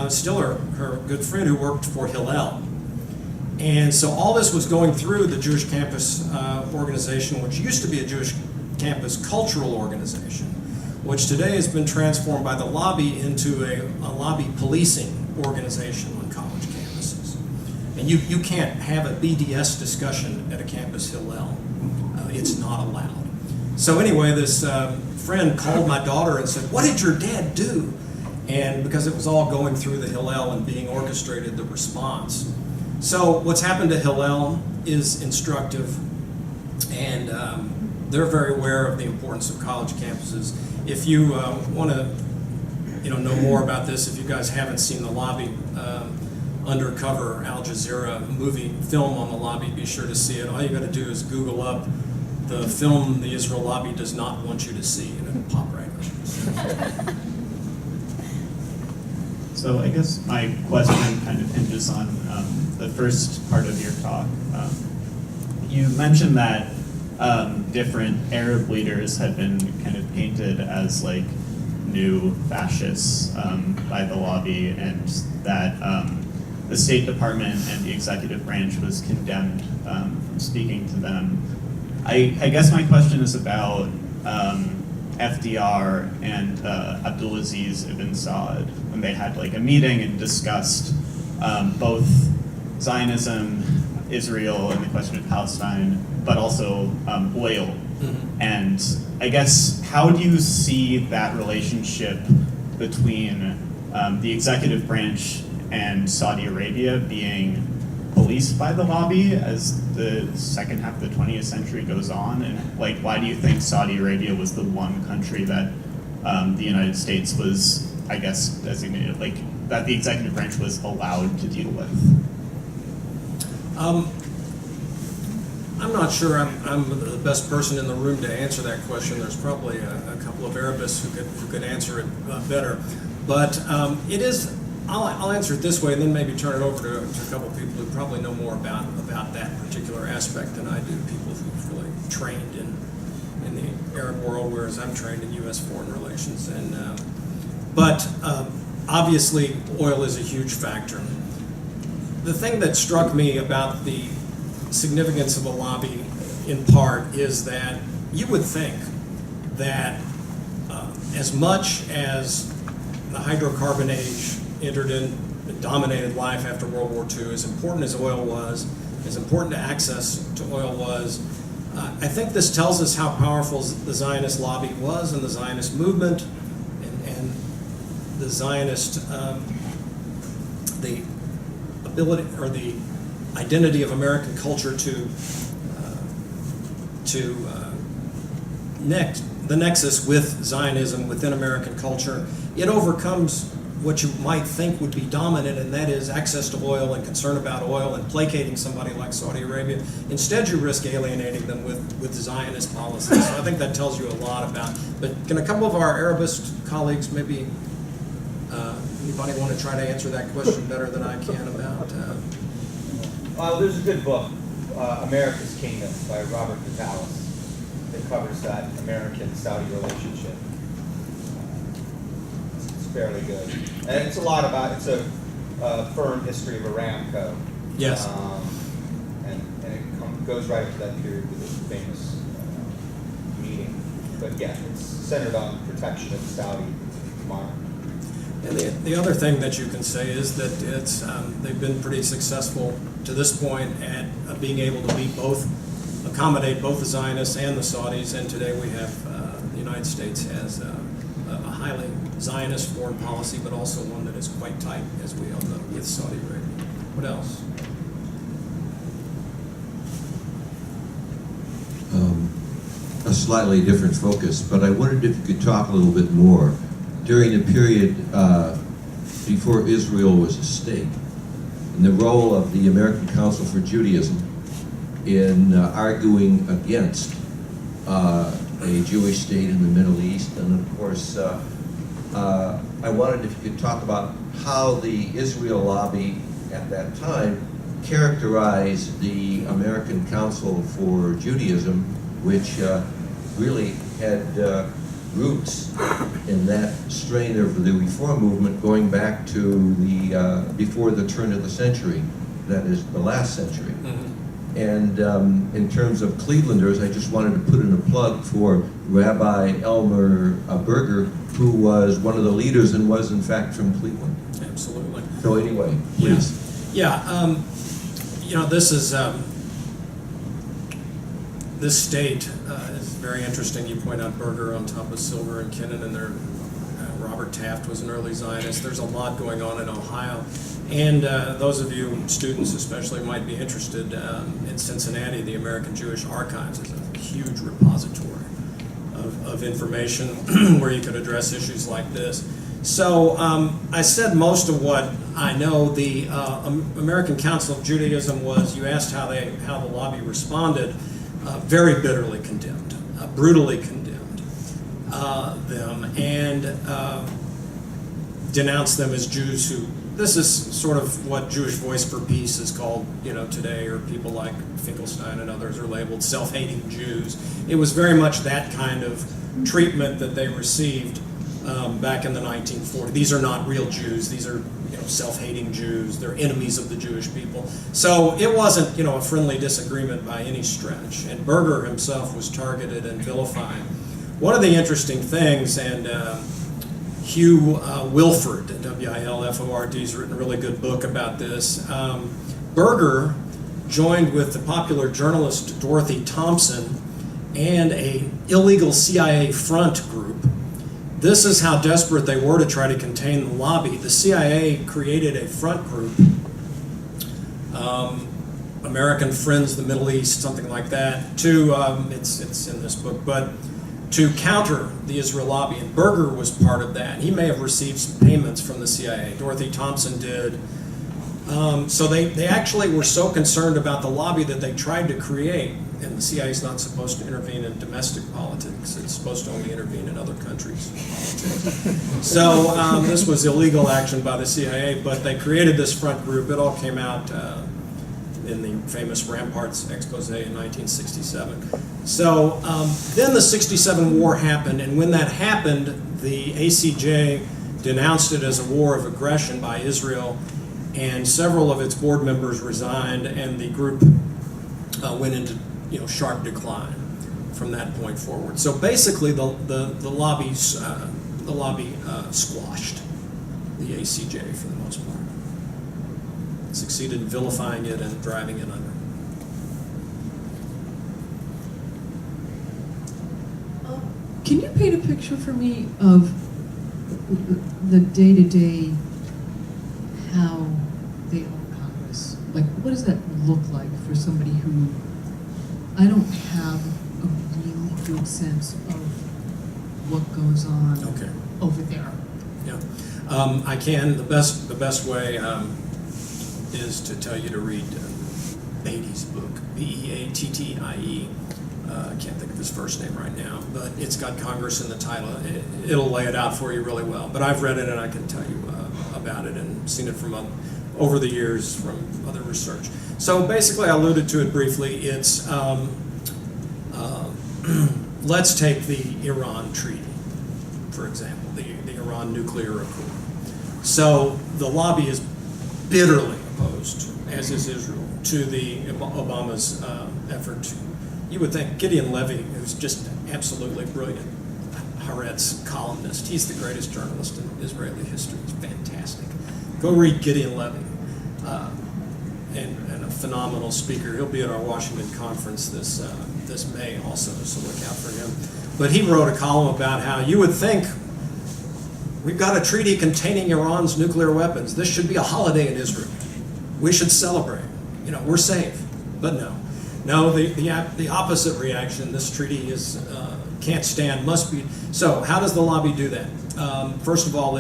still her good friend, who worked for Hillel. And so all this was going through the Jewish Campus organization, which used to be a Jewish Campus cultural organization, which today has been transformed by the lobby into a lobby policing organization on college campuses. And you can't have a BDS discussion at a campus Hillel. It's not allowed. So anyway, this friend called my daughter and said, "What did your dad do?" And because it was all going through the Hillel and being orchestrated, the response. So what's happened to Hillel is instructive, and they're very aware of the importance of college campuses. If you want to know more about this, if you guys haven't seen the lobby undercover Al Jazeera film on the lobby, be sure to see it. All you got to do is Google up the film the Israel lobby does not want you to see, and it'll pop right up. So I guess my question kind of hinges on the first part of your talk. You mentioned that different Arab leaders had been kind of painted as like new fascists by the lobby, and that the State Department and the executive branch was condemned from speaking to them. I guess my question is about FDR and Abdulaziz ibn Saud, when they had like a meeting and discussed both Zionism, Israel, and the question of Palestine, but also oil. Mm-hmm. And I guess, how do you see that relationship between the executive branch and Saudi Arabia being policed by the lobby as the second half of the 20th century goes on? And like, why do you think Saudi Arabia was the one country that the United States was, I guess, designated, like, that the executive branch was allowed to deal with? I'm not sure I'm the best person in the room to answer that question. There's probably a couple of Arabists who could answer it better. But it is, I'll answer it this way and then maybe turn it over to a couple of people who probably know more about that particular aspect than I do, people who've really trained in the Arab world, whereas I'm trained in U.S. foreign relations. But obviously, oil is a huge factor. The thing that struck me about the significance of a lobby, in part, is that you would think that as much as the hydrocarbon age entered in, dominated life after World War II, as important as oil was, as important to access to oil was, I think this tells us how powerful the Zionist lobby was, and the Zionist movement, and the Zionist, the ability or the identity of American culture to the nexus with Zionism within American culture. It overcomes what you might think would be dominant, and that is access to oil and concern about oil and placating somebody like Saudi Arabia. Instead, you risk alienating them with Zionist policies. So I think that tells you a lot about. But can a couple of our Arabist colleagues, maybe anybody want to try to answer that question better than I can about? There's a good book, America's Kingdom by Robert Vitalis. that covers that American-Saudi relationship. It's fairly good. And it's a lot about, it's a firm history of Aramco. Yes. And it goes right into that period with this famous meeting. But yeah, it's centered on protection of the Saudi monarch. And the other thing that you can say is that it's they've been pretty successful to this point at being able to accommodate both the Zionists and the Saudis. And today we have the United States has a highly Zionist foreign policy, but also one that is quite tight, as we all know, with Saudi Arabia. What else? A slightly different focus, but I wondered if you could talk a little bit more during the period before Israel was a state, and the role of the American Council for Judaism in arguing against a Jewish state in the Middle East. And of course, I wondered if you could talk about how the Israel lobby at that time characterized the American Council for Judaism, which really had roots in that strain of the reform movement going back to the before the turn of the century, that is the last century. Mm-hmm. And in terms of Clevelanders, I just wanted to put in a plug for Rabbi Elmer Berger, who was one of the leaders and was in fact from Cleveland. Absolutely. So anyway, please. Yeah. You know, this is this state is very interesting. You point out Berger on top of Silver and Kennan, and there. Robert Taft was an early Zionist. There's a lot going on in Ohio. And those of you students especially might be interested in Cincinnati. The American Jewish Archives is a huge repository of information where you could address issues like this. So I said most of what I know. The American Council of Judaism was, you asked how the lobby responded, very bitterly condemned, brutally condemned them, and denounced them as Jews who, this is sort of what Jewish Voice for Peace is called, you know, today, or people like Finkelstein and others are labeled self-hating Jews. It was very much that kind of treatment that they received back in the 1940s. These are not real Jews. These are, you know, self-hating Jews. They're enemies of the Jewish people. So it wasn't, you know, a friendly disagreement by any stretch. And Berger himself was targeted and vilified. One of the interesting things, and Hugh Wilford, Wilford, has written a really good book about this. Berger joined with the popular journalist Dorothy Thompson and an illegal CIA front group. This is how desperate they were to try to contain the lobby. The CIA created a front group, American Friends of the Middle East, something like that, to, it's in this book, but to counter the Israel lobby, and Berger was part of that. He may have received some payments from the CIA. Dorothy Thompson did. So they actually were so concerned about the lobby that they tried to create, and the CIA is not supposed to intervene in domestic politics. It's supposed to only intervene in other countries' politics. So this was illegal action by the CIA, but they created this front group. It all came out in the famous Ramparts expose in 1967. So then the 67 war happened, and when that happened, the ACJ denounced it as a war of aggression by Israel, and several of its board members resigned, and the group went into, you know, sharp decline from that point forward. So basically, the lobby squashed the ACJ for the most part. Succeeded in vilifying it and driving it under. Can you paint a picture for me of the day-to-day, how they own Congress? Like, what does that look like for somebody who, I don't have a really good sense of what goes on over there. Yeah, I can. The best way is to tell you to read Beatty's book, Beattie. I can't think of his first name right now, but it's got Congress in the title. It'll lay it out for you really well. But I've read it, and I can tell you about it and seen it from over the years from other research. So basically, I alluded to it briefly. It's let's take the Iran treaty, for example, the Iran nuclear accord. So the lobby is bitterly opposed, as is Israel, to the Obama's effort. You would think Gideon Levy, who's just absolutely brilliant, Haaretz columnist, he's the greatest journalist in Israeli history. He's fantastic. Go read Gideon Levy, and a phenomenal speaker. He'll be at our Washington conference this May also, so look out for him. But he wrote a column about how you would think we've got a treaty containing Iran's nuclear weapons. This should be a holiday in Israel. We should celebrate. You know, we're safe. But no, the opposite reaction. This treaty is can't stand. Must be. So how does the lobby do that? First of all,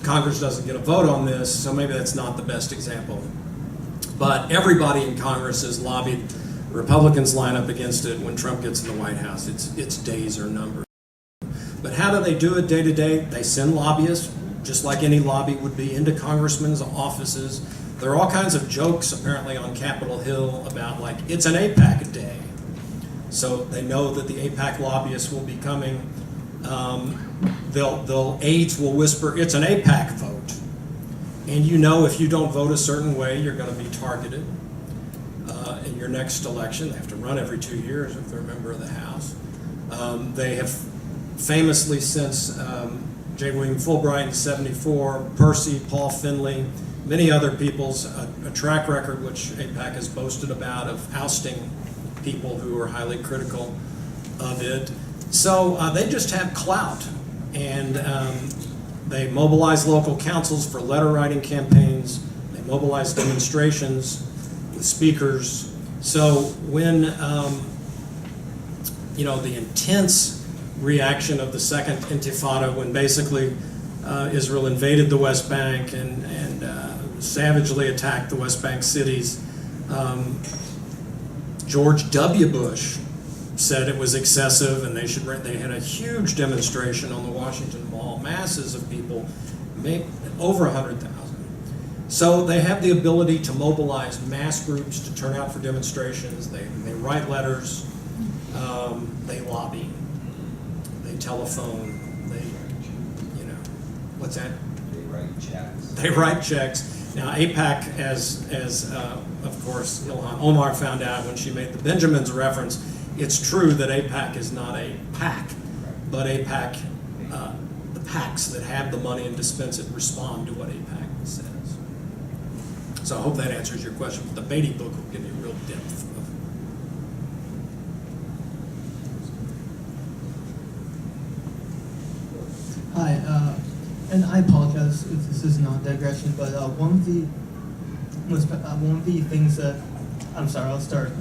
Congress doesn't get a vote on this, so maybe that's not the best example. But everybody in Congress has lobbied. Republicans line up against it when Trump gets in the White House. Its days are numbered. But how do they do it day to day? They send lobbyists, just like any lobby would be, into congressmen's offices. There are all kinds of jokes apparently on Capitol Hill about, like, it's an AIPAC day. So they know that the AIPAC lobbyists will be coming. Aides will whisper, it's an AIPAC vote. And you know if you don't vote a certain way, you're going to be targeted in your next election. They have to run every 2 years if they're a member of the House. They have famously since J. William Fulbright in '74, Percy, Paul Finley, many other people's a track record which AIPAC has boasted about of ousting people who are highly critical of it. So they just have clout, and they mobilize local councils for letter writing campaigns. They mobilize demonstrations with speakers. So when the intense reaction of the Second Intifada, when basically Israel invaded the West Bank and savagely attacked the West Bank cities, George W. Bush said it was excessive, and they had a huge demonstration on the Washington Mall, masses of people, over 100,000. So they have the ability to mobilize mass groups to turn out for demonstrations. They write letters, they lobby, they telephone, what's that? They write checks. They write checks. Now, AIPAC, as of course Ilhan Omar found out when she made the Benjamins reference, it's true that AIPAC is not a PAC, but AIPAC, the PACs that have the money and dispense it respond to what AIPAC says. So I hope that answers your question. But the Beatty book will give you real depth. Hi, and I apologize if this is not a digression, but one of the things that I'm sorry, I'll start.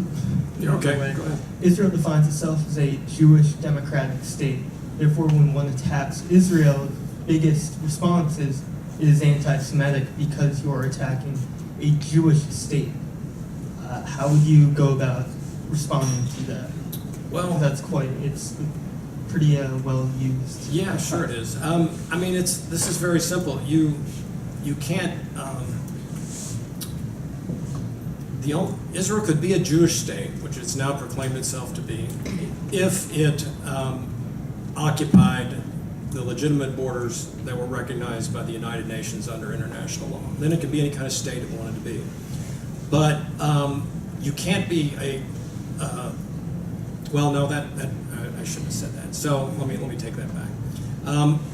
Okay, go ahead. Israel defines itself as a Jewish democratic state. Therefore, when one attacks Israel, biggest response is anti-Semitic because you are attacking a Jewish state. How would you go about responding to that? Well, That's it's pretty well used. yeah, sure it is. I mean, this is very simple. You can't. Israel could be a Jewish state, which it's now proclaimed itself to be, if it occupied the legitimate borders that were recognized by the United Nations under international law. Then it could be any kind of state it wanted to be. But you can't be I shouldn't have said that. So let me take that back.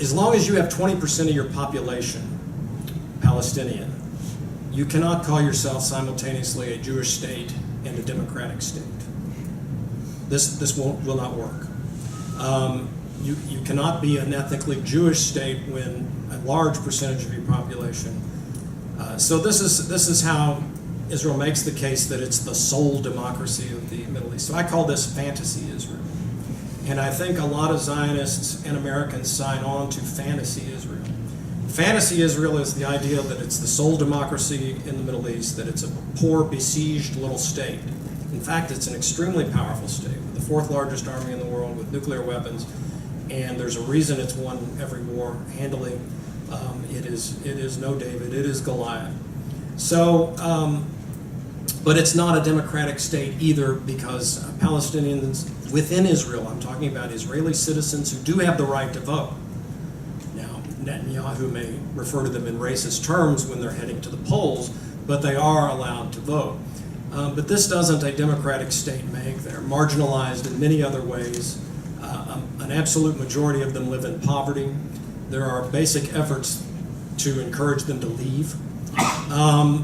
As long as you have 20% of your population Palestinian, you cannot call yourself simultaneously a Jewish state and a democratic state. This will not work. You cannot be an ethnically Jewish state when a large percentage of your population. So this is how Israel makes the case that it's the sole democracy of the Middle East. So I call this fantasy Israel. And I think a lot of Zionists and Americans sign on to fantasy Israel. Fantasy Israel is the idea that it's the sole democracy in the Middle East, that it's a poor, besieged little state. In fact, it's an extremely powerful state, with the fourth largest army in the world, with nuclear weapons, and there's a reason it's won every war handily. It is no David, it is Goliath. So But it's not a democratic state either, because Palestinians within Israel, I'm talking about Israeli citizens who do have the right to vote. Now, Netanyahu may refer to them in racist terms when they're heading to the polls, but they are allowed to vote. But this doesn't a democratic state make. They're marginalized in many other ways. An absolute majority of them live in poverty. There are basic efforts to encourage them to leave.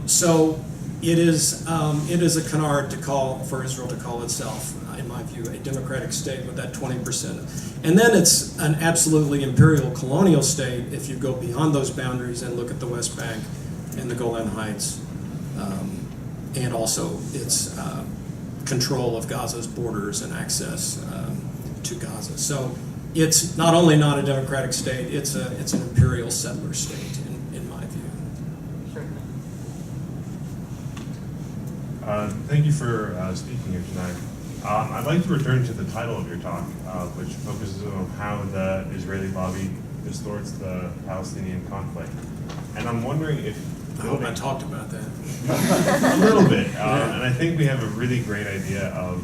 So it is a canard to call for Israel to call itself, in my view, a democratic state with that 20%. And then it's an absolutely imperial colonial state if you go beyond those boundaries and look at the West Bank and the Golan Heights, and also its control of Gaza's borders and access to Gaza. So it's not only not a democratic state, it's an imperial settler state, in my view. Thank you for speaking here tonight. I'd like to return to the title of your talk, which focuses on how the Israeli lobby distorts the Palestinian conflict. And I'm wondering if... I hope I talked about that. A little bit. And I think we have a really great idea of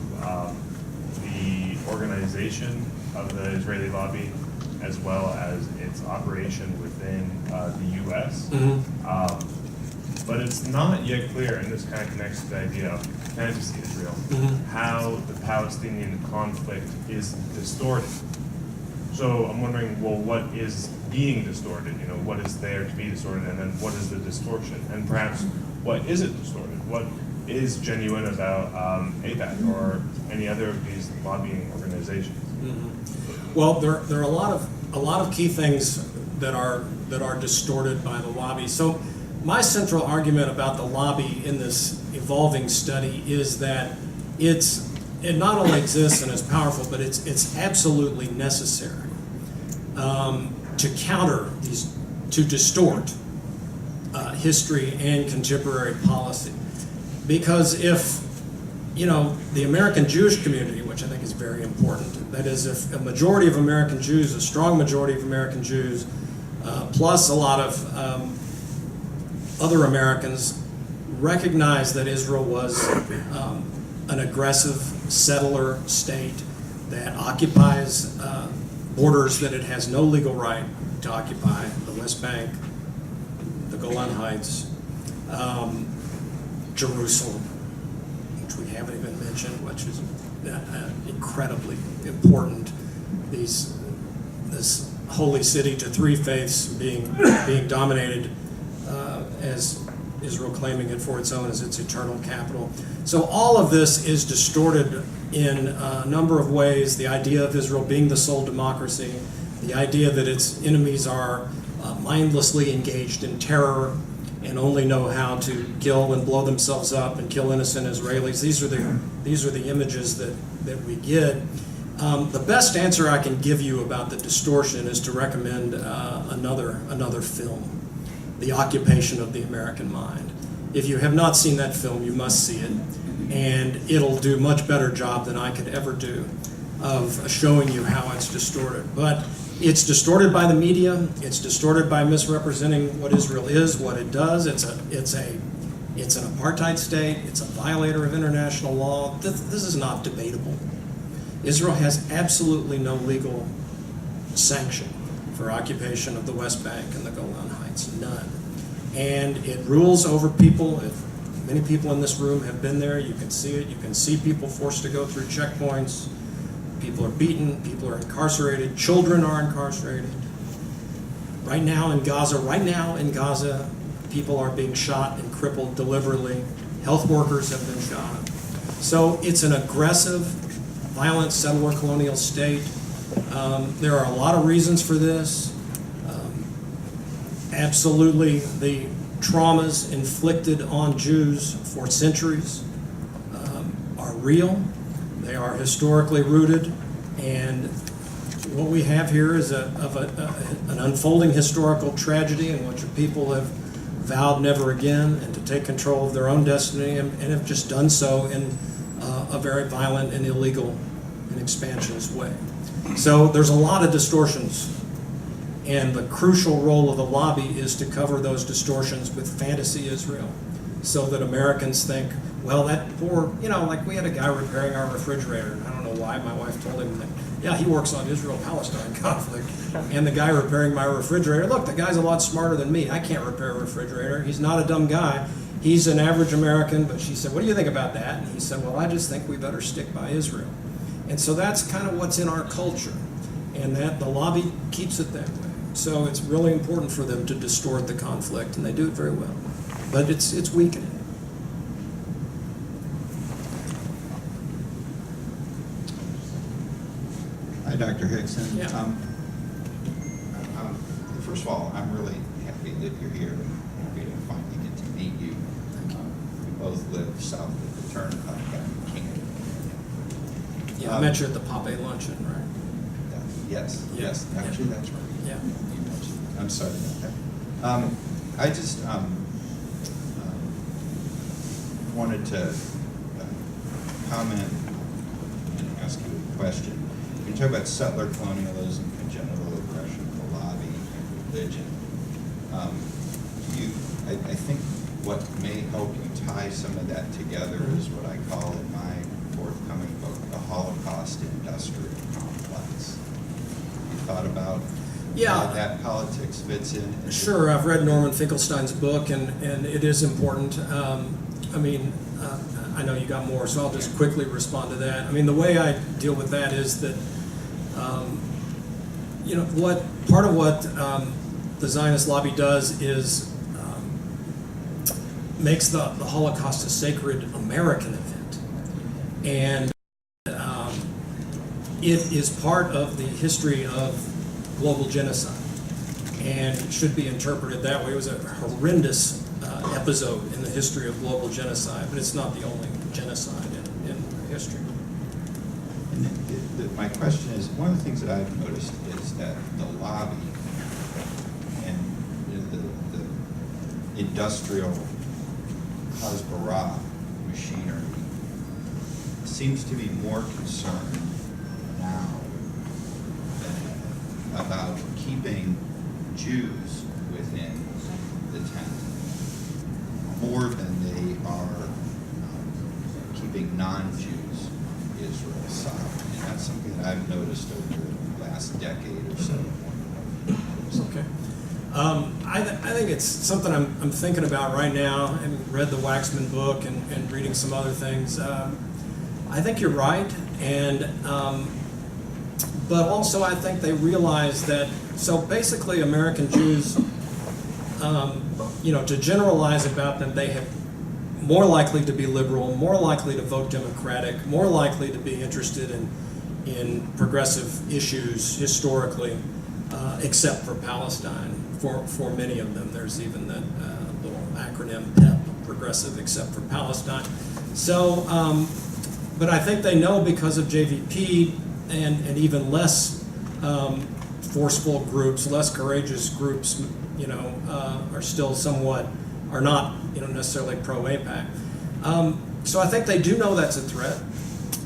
the organization of the Israeli lobby, as well as its operation within the U.S. But it's not yet clear, and this kind of connects to the idea of fantasy Israel, how the Palestinian conflict is distorted. So I'm wondering, well, what is being distorted? You know, what is there to be distorted, and then what is the distortion? And perhaps, what isn't distorted? What is genuine about AIPAC or any other of these lobbying organizations? Well, there are a lot of key things that are distorted by the lobby. So my central argument about the lobby in this evolving study is that it not only exists and is powerful, but it's absolutely necessary to counter these, to distort history and contemporary policy. Because if, you know, the American Jewish community, which I think is very important, that is, if a majority of American Jews, a strong majority of American Jews, plus a lot of other Americans recognize that Israel was an aggressive settler state that occupies borders that it has no legal right to occupy, the West Bank, the Golan Heights, Jerusalem, which we haven't even mentioned, which is incredibly important. This holy city to three faiths being dominated as Israel claiming it for its own as its eternal capital. So all of this is distorted in a number of ways. The idea of Israel being the sole democracy, the idea that its enemies are mindlessly engaged in terror and only know how to kill and blow themselves up and kill innocent Israelis. These are the images that we get. The best answer I can give you about the distortion is to recommend another film, The Occupation of the American Mind. If you have not seen that film, you must see it, and it'll do a much better job than I could ever do of showing you how it's distorted. But it's distorted by the media. It's distorted by misrepresenting what Israel is, what it does. It's an apartheid state. It's a violator of international law. This is not debatable. Israel has absolutely no legal sanction for occupation of the West Bank and the Golan Heights, none. And it rules over people. Many people in this room have been there. You can see it. You can see people forced to go through checkpoints. People are beaten. People are incarcerated. Children are incarcerated. Right now in Gaza, people are being shot and crippled deliberately. Health workers have been shot. So it's an aggressive, violent settler colonial state. There are a lot of reasons for this. Absolutely, the traumas inflicted on Jews for centuries are real. They are historically rooted, and what we have here is an unfolding historical tragedy in which people have vowed never again and to take control of their own destiny, and have just done so in a very violent and illegal and expansionist way. So there's a lot of distortions, and the crucial role of the lobby is to cover those distortions with fantasy Israel, so that Americans think Well, that poor, like we had a guy repairing our refrigerator, and I don't know why, my wife told him that, yeah, he works on Israel-Palestine conflict. And the guy repairing my refrigerator, look, the guy's a lot smarter than me. I can't repair a refrigerator. He's not a dumb guy. He's an average American, but she said, what do you think about that? And he said, well, I just think we better stick by Israel. And so that's kind of what's in our culture, and that the lobby keeps it that way. So it's really important for them to distort the conflict, and they do it very well. But it's weakening. Hi, Dr. Hixson. Yeah. First of all, I'm really happy that you're here and happy to finally get to meet you. We both live south of the Turnpike in Kingdom. Yeah, I met you at the Pape luncheon, right? Yes, Yeah. yes, actually, that's right. Yeah. You mentioned, I'm sorry about that. I just wanted to comment and ask you a question. You talk about settler colonialism, congenital aggression of the lobby, and religion. I think what may help you tie some of that together is what I call in my forthcoming book, the Holocaust Industrial Complex. You thought about how that politics fits in? Sure, I've read Norman Finkelstein's book, and it is important. I know you got more, so I'll just quickly respond to that. I mean, the way I deal with that is that, part of what the Zionist lobby does is makes the Holocaust a sacred American event. And it is part of the history of global genocide and should be interpreted that way. It was a horrendous episode in the history of global genocide, but it's not the only genocide in history. And my question is, one of the things that I've noticed is that the lobby and the industrial Hasbara machinery seems to be more concerned now about keeping Jews within the tent more than they are keeping non-Jews Israel sovereign. And that's something that I've noticed over the last decade or so. Okay. I think it's something I'm thinking about right now, and read the Waxman book and reading some other things. I think you're right, and but also I think they realize that, so basically American Jews, to generalize about them, they have more likely to be liberal, more likely to vote Democratic, more likely to be interested in progressive issues historically, except for Palestine. For many of them, there's even that little acronym PEP, progressive except for Palestine. So, but I think they know because of JVP and even less forceful groups, less courageous groups, are still somewhat, are not, necessarily pro-AIPAC. So I think they do know that's a threat,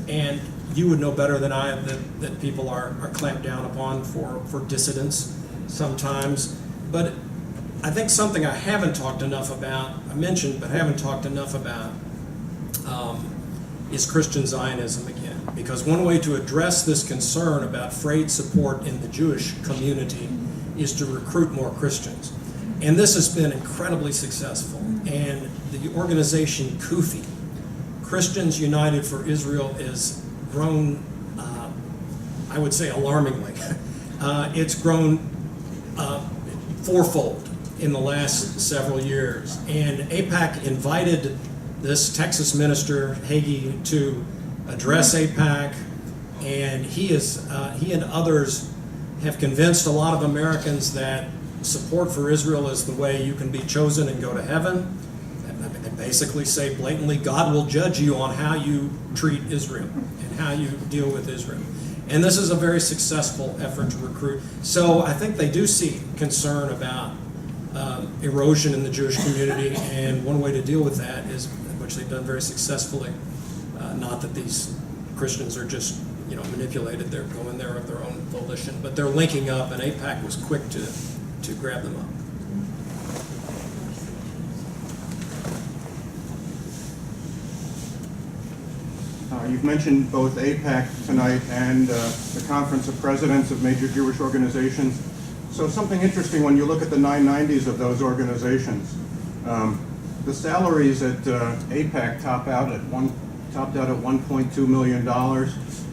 and you would know better than I that people are clamped down upon for dissidents sometimes. But I think something I haven't talked enough about, I mentioned but haven't talked enough about, is Christian Zionism again. Because one way to address this concern about frayed support in the Jewish community is to recruit more Christians. And this has been incredibly successful. And the organization CUFI, Christians United for Israel, is grown, I would say alarmingly. It's grown fourfold in the last several years. And AIPAC invited this Texas minister, Hagee, to address AIPAC, and he and others have convinced a lot of Americans that support for Israel is the way you can be chosen and go to heaven. And basically say blatantly, God will judge you on how you treat Israel and how you deal with Israel. And this is a very successful effort to recruit. So I think they do see concern about erosion in the Jewish community, and one way to deal with that is, which they've done very successfully, not that these Christians are just manipulated, they're going there of their own volition, but they're linking up, and AIPAC was quick to grab them up. You've mentioned both AIPAC tonight and the Conference of Presidents of Major Jewish Organizations. So something interesting when you look at the 990s of those organizations. The salaries at AIPAC topped out at $1.2 million.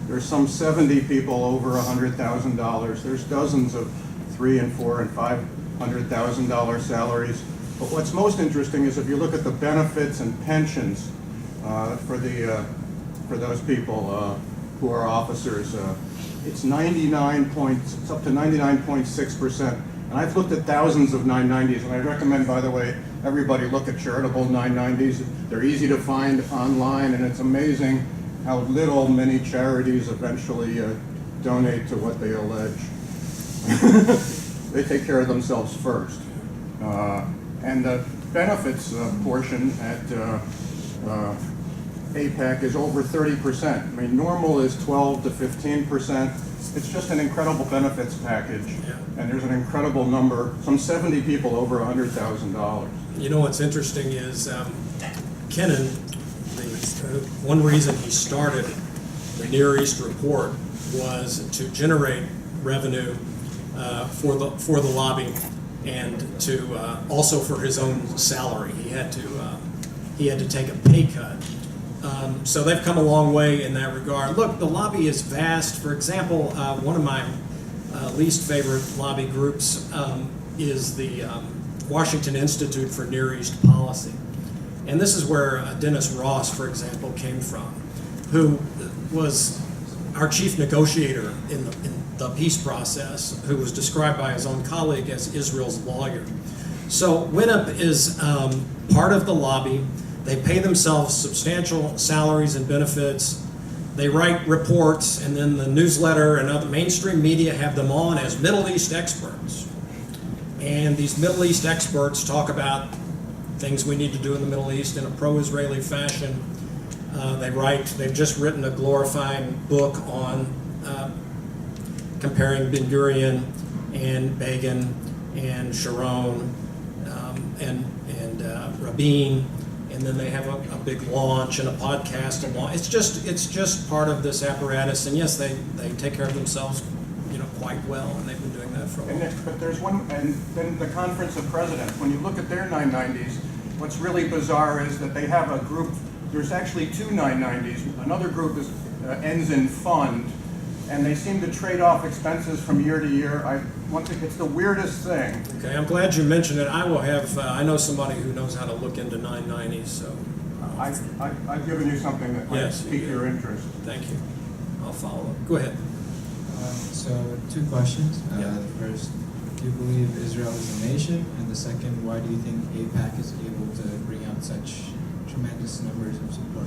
There's some 70 people over $100,000. There's dozens of $300,000 and $400,000 and $500,000 salaries. But what's most interesting is if you look at the benefits and pensions for those people who are officers, it's up to 99.6%. And I've looked at thousands of 990s, and I recommend, by the way, everybody look at charitable 990s. They're easy to find online, and it's amazing how little many charities eventually donate to what they allege. They take care of themselves first. And the benefits portion at AIPAC is over 30%. I mean, normal is 12 to 15%. It's just an incredible benefits package. Yeah. And there's an incredible number, some 70 people over $100,000. You know what's interesting is Kennan, one reason he started the Near East Report was to generate revenue for the lobby and to also for his own salary. He had to take a pay cut. So they've come a long way in that regard. Look, the lobby is vast. For example, one of my least favorite lobby groups is the Washington Institute for Near East Policy. And this is where Dennis Ross, for example, came from, who was our chief negotiator in the peace process, who was described by his own colleague as Israel's lawyer. So WINUP is part of the lobby. They pay themselves substantial salaries and benefits. They write reports, and then the newsletter and other mainstream media have them on as Middle East experts. And these Middle East experts talk about things we need to do in the Middle East in a pro-Israeli fashion. They've just written a glorifying book on comparing Ben Gurion and Begin and Sharon and Rabin. And then they have a big launch and a podcast and it's just part of this apparatus. And yes, they take care of themselves, quite well, and they've been doing that for a while. But there's one, and then the Conference of Presidents. When you look at their 990s, what's really bizarre is that they have a group. There's actually two 990s. Another group ends in fund, and they seem to trade off expenses from year to year. It's the weirdest thing. Okay, I'm glad you mentioned it. I will have. I know somebody who knows how to look into 990s. So I've given you something that might pique your interest. Thank you. I'll follow up. Go ahead. So 2 questions. Yeah. The first, do you believe Israel is a nation? And the second, why do you think AIPAC is able to bring out such tremendous numbers of support?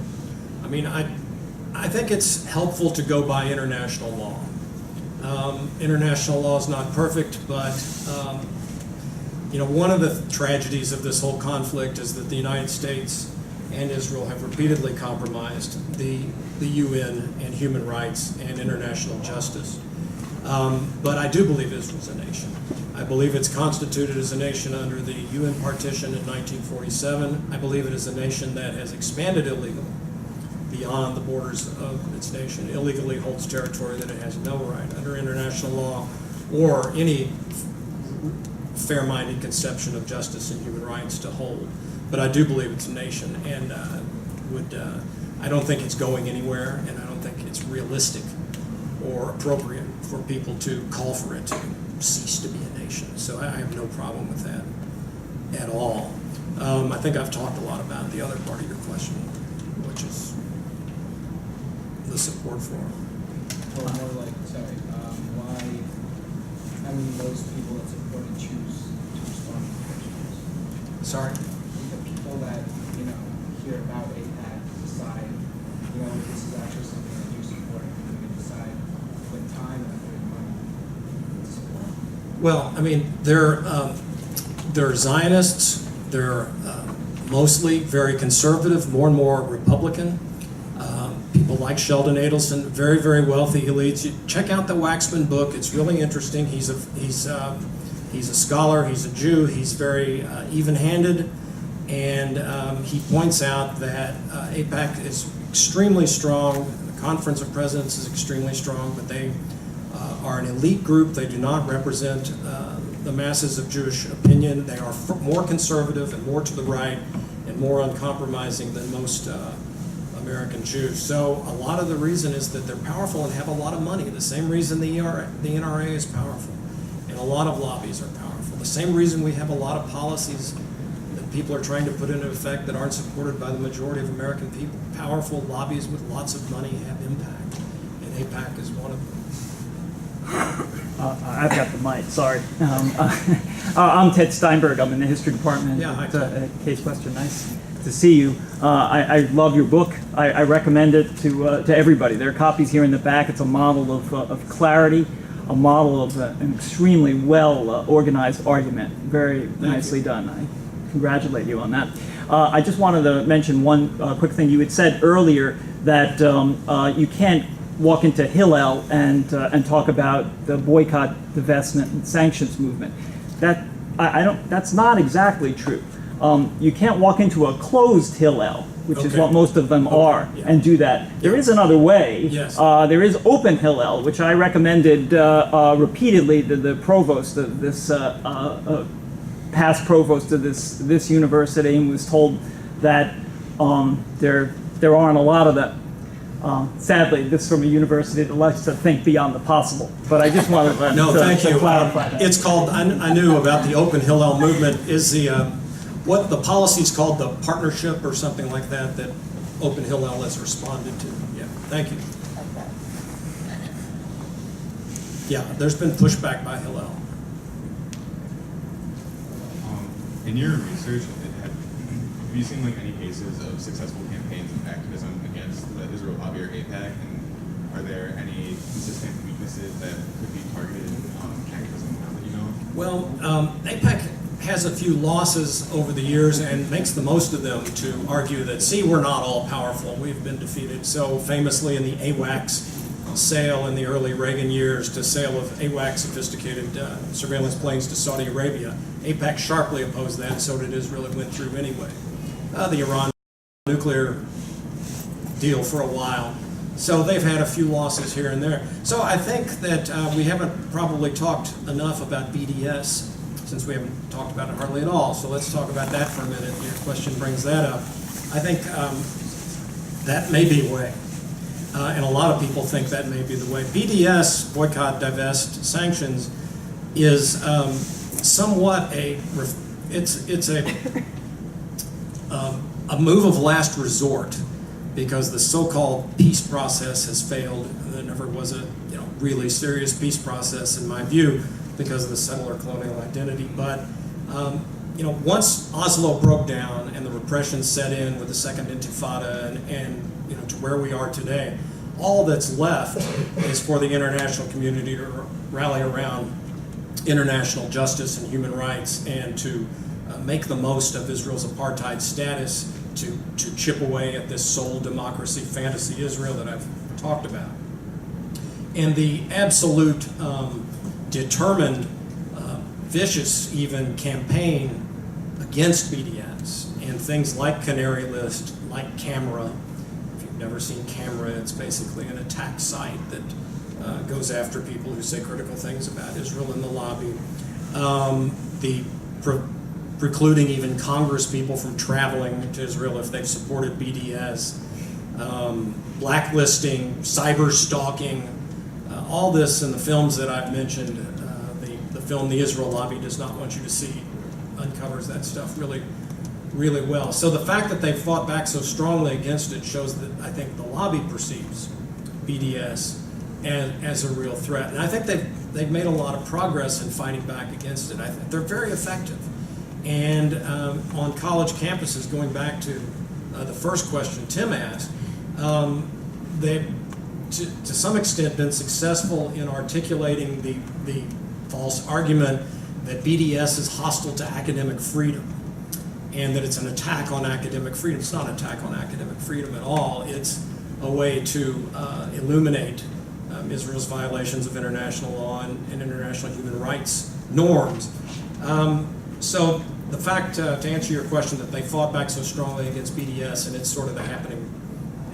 I mean, I think it's helpful to go by international law. International law is not perfect, but one of the tragedies of this whole conflict is that the United States and Israel have repeatedly compromised the UN and human rights and international justice. But I do believe Israel's a nation. I believe it's constituted as a nation under the UN partition in 1947. I believe it is a nation that has expanded illegally beyond the borders of its nation, illegally holds territory that it has no right under international law or any fair-minded conception of justice and human rights to hold. But I do believe it's a nation, and I don't think it's going anywhere, and I don't think it's realistic or appropriate for people to call for it to cease to be a nation. So I have no problem with that at all. I think I've talked a lot about the other part of your question, which is the support for it. Or more like, why, how many of those people that support it choose to respond to questions? Sorry? The people that, hear about AIPAC decide, this is actually something that you support, and you decide with time and put money to support. Well, I mean, they're Zionists. They're mostly very conservative, more and more Republican. People like Sheldon Adelson, very, very wealthy elites. Check out the Waxman book. It's really interesting. He's a scholar. He's a Jew. He's very even-handed, and he points out that AIPAC is extremely strong. The Conference of Presidents is extremely strong, but they are an elite group. They do not represent the masses of Jewish opinion. They are more conservative and more to the right and more uncompromising than most American Jews. So a lot of the reason is that they're powerful and have a lot of money. The same reason the NRA is powerful, and a lot of lobbies are powerful. The same reason we have a lot of policies that people are trying to put into effect that aren't supported by the majority of American people. Powerful lobbies with lots of money have impact, and AIPAC is one of them. I've got the mic, sorry. I'm Ted Steinberg. I'm in the history department at Case Western. Nice to see you. I love your book. I recommend it to everybody. There are copies here in the back. It's a model of clarity, a model of an extremely well organized argument. Very nicely done. I congratulate you on that. I just wanted to mention one quick thing. You had said earlier that you can't walk into Hillel and talk about the boycott, divestment, and sanctions movement. That's not exactly true. You can't walk into a closed Hillel, which is what most of them are, and do that. There is another way. Yes. There is open Hillel, which I recommended repeatedly to the provost of this, past provost of this university, and was told that there aren't a lot of them. Sadly, this is from a university that likes to think beyond the possible. But I just wanted to clarify that. It's called, I knew about the Open Hillel movement, is what the policy's called the partnership or something like that, that Open Hillel has responded to. Yeah, thank you. Yeah, there's been pushback by Hillel. In your research, have you seen like any cases of successful campaigns of activism against the Israel lobby or AIPAC? And are there any consistent weaknesses that could be targeted activism now that you know? Well, AIPAC has a few losses over the years and makes the most of them to argue that, see, we're not all powerful. We've been defeated. So famously in the AWACS sale in the early Reagan years, to sale of AWACS sophisticated surveillance planes to Saudi Arabia, AIPAC sharply opposed that, and so did Israel. It went through anyway. The Iran nuclear deal for a while. So they've had a few losses here and there. So I think that we haven't probably talked enough about BDS, since we haven't talked about it hardly at all. So let's talk about that for a minute. Your question brings that up. I think that may be a way. And a lot of people think that may be the way. BDS, boycott, divest, sanctions, is somewhat a move of last resort, because the so-called peace process has failed. There never was a really serious peace process, in my view, because of the settler colonial identity. But once Oslo broke down and the repression set in with the Second Intifada and to where we are today, all that's left is for the international community to rally around international justice and human rights, and to make the most of Israel's apartheid status, to chip away at this sole democracy fantasy Israel that I've talked about. And the absolute determined, vicious even campaign against BDS and things like Canary List, like Camera. If you've never seen Camera, it's basically an attack site that goes after people who say critical things about Israel in the lobby. Precluding even Congress people from traveling to Israel if they've supported BDS, blacklisting, cyber stalking, all this in the films that I've mentioned. The film The Israel Lobby Does Not Want You to See uncovers that stuff really, really well. So the fact that they fought back so strongly against it shows that I think the lobby perceives BDS as a real threat. And I think they've made a lot of progress in fighting back against it. I think they're very effective. And on college campuses, going back to the first question Tim asked, they've, to some extent, been successful in articulating the false argument that BDS is hostile to academic freedom and that it's an attack on academic freedom. It's not an attack on academic freedom at all. It's a way to illuminate Israel's violations of international law and international human rights norms. So the fact, to answer your question, that they fought back so strongly against BDS, and it's sort of the happening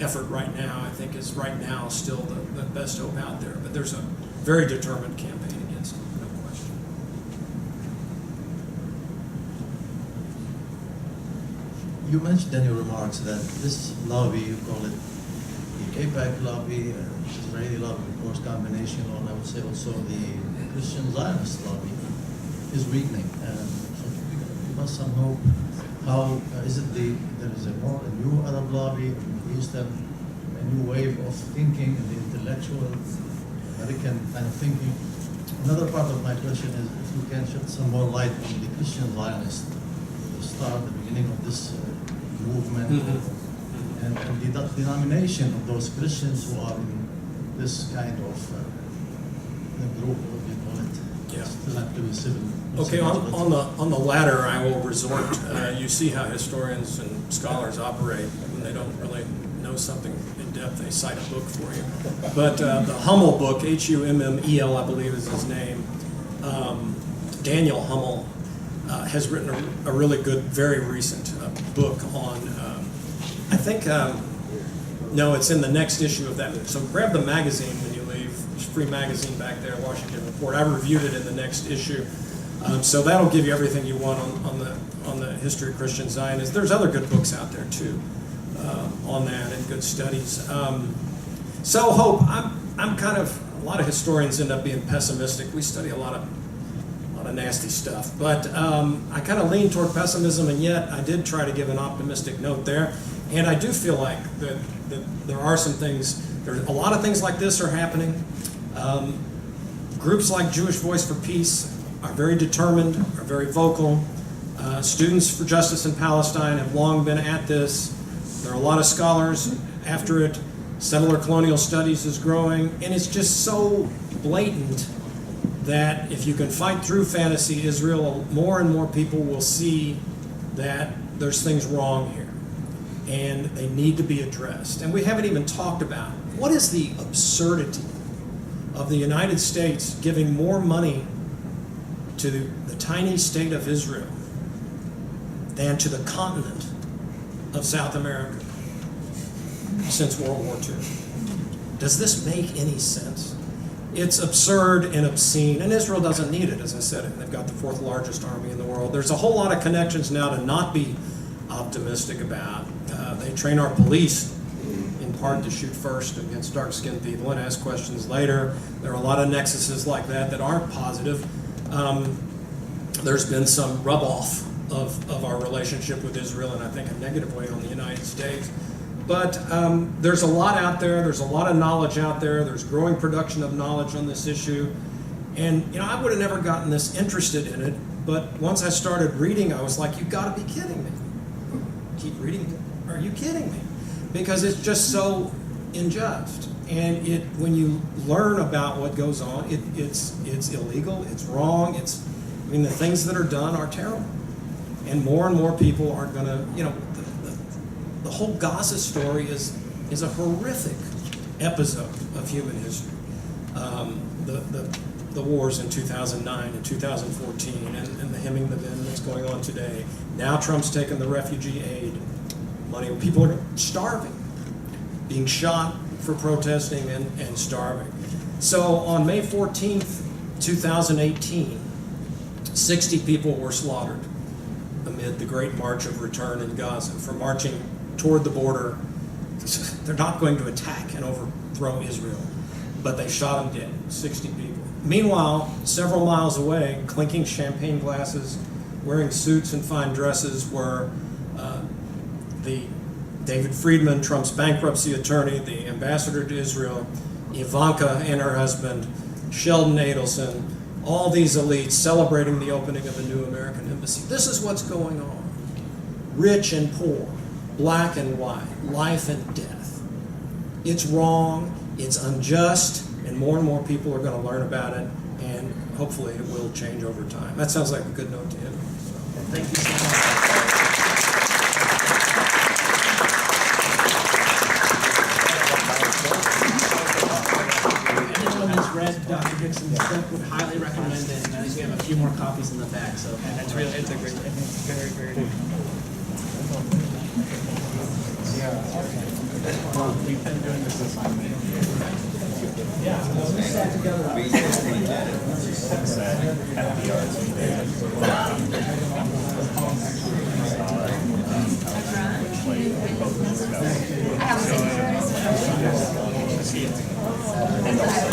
effort right now, I think, is right now still the best hope out there. But there's a very determined campaign against it, no question. You mentioned in your remarks that this lobby, you call it the AIPAC lobby, Israeli lobby, of course, combination, or I would say also the Christian Zionist lobby, is weakening. And so give us some hope. How is it there is a new Arab lobby in the East, and a new wave of thinking and the intellectual American kind of thinking? Another part of my question is if you can shed some more light on the Christian Zionist, the start, the beginning of this movement, and the denomination of those Christians who are in this kind of group, what do you call it? Yeah. Still active civil. Okay, on the latter, I will resort. You see how historians and scholars operate when they don't really know something in depth. They cite a book for you. But the Hummel book, Hummel, I believe is his name. Daniel Hummel has written a really good, very recent book on. I think no, it's in the next issue of that. So grab the magazine when you leave. There's a free magazine back there, Washington Report. I reviewed it in the next issue. So that'll give you everything you want on the history of Christian Zionism. There's other good books out there too on that and good studies. So hope. I'm kind of, a lot of historians end up being pessimistic. We study a lot of nasty stuff, but I kind of lean toward pessimism, and yet I did try to give an optimistic note there. And I do feel like that there are some things. There's a lot of things like this are happening. Groups like Jewish Voice for Peace are very determined, are very vocal. Students for Justice in Palestine have long been at this. There are a lot of scholars after it. Settler colonial studies is growing, and it's just so blatant that if you can fight through fantasy Israel, more and more people will see that there's things wrong here, and they need to be addressed. And we haven't even talked about what is the absurdity of the United States giving more money to the tiny state of Israel than to the continent of South America since World War II. Does this make any sense? It's absurd and obscene, and Israel doesn't need it, as I said. They've got the fourth largest army in the world. There's a whole lot of connections now to not be optimistic about. They train our police in part to shoot first against dark-skinned people and ask questions later. There are a lot of nexuses like that aren't positive. There's been some rub-off of our relationship with Israel, and I think a negative way on the United States. But there's a lot out there. There's a lot of knowledge out there. There's growing production of knowledge on this issue. And, I would have never gotten this interested in it. But once I started reading, I was like, you've got to be kidding me. Keep reading. Are you kidding me? Because it's just so unjust. And when you learn about what goes on, it's illegal. It's wrong. The things that are done are terrible. And more people are going to, the whole Gaza story is a horrific episode of human history. The wars in 2009 and 2014 and the hemming the bin that's going on today. Now Trump's taken the refugee aid money. People are starving, being shot for protesting and starving. So on May 14th, 2018, 60 people were slaughtered amid the Great March of Return in Gaza for marching toward the border. They're not going to attack and overthrow Israel, but they shot them dead, 60 people. Meanwhile, several miles away, clinking champagne glasses, wearing suits and fine dresses, were the David Friedman, Trump's bankruptcy attorney, the ambassador to Israel, Ivanka and her husband, Sheldon Adelson, all these elites celebrating the opening of a new American embassy. This is what's going on. Rich and poor, black and white, life and death. It's wrong, it's unjust, and more people are going to learn about it, and hopefully it will change over time. That sounds like a good note to end on. So, thank you so much. Anyone who's read Dr. Hixson's book would highly recommend it, and I think we have a few more copies in the back. So It's a great, very, very. We've been doing this assignment. I have a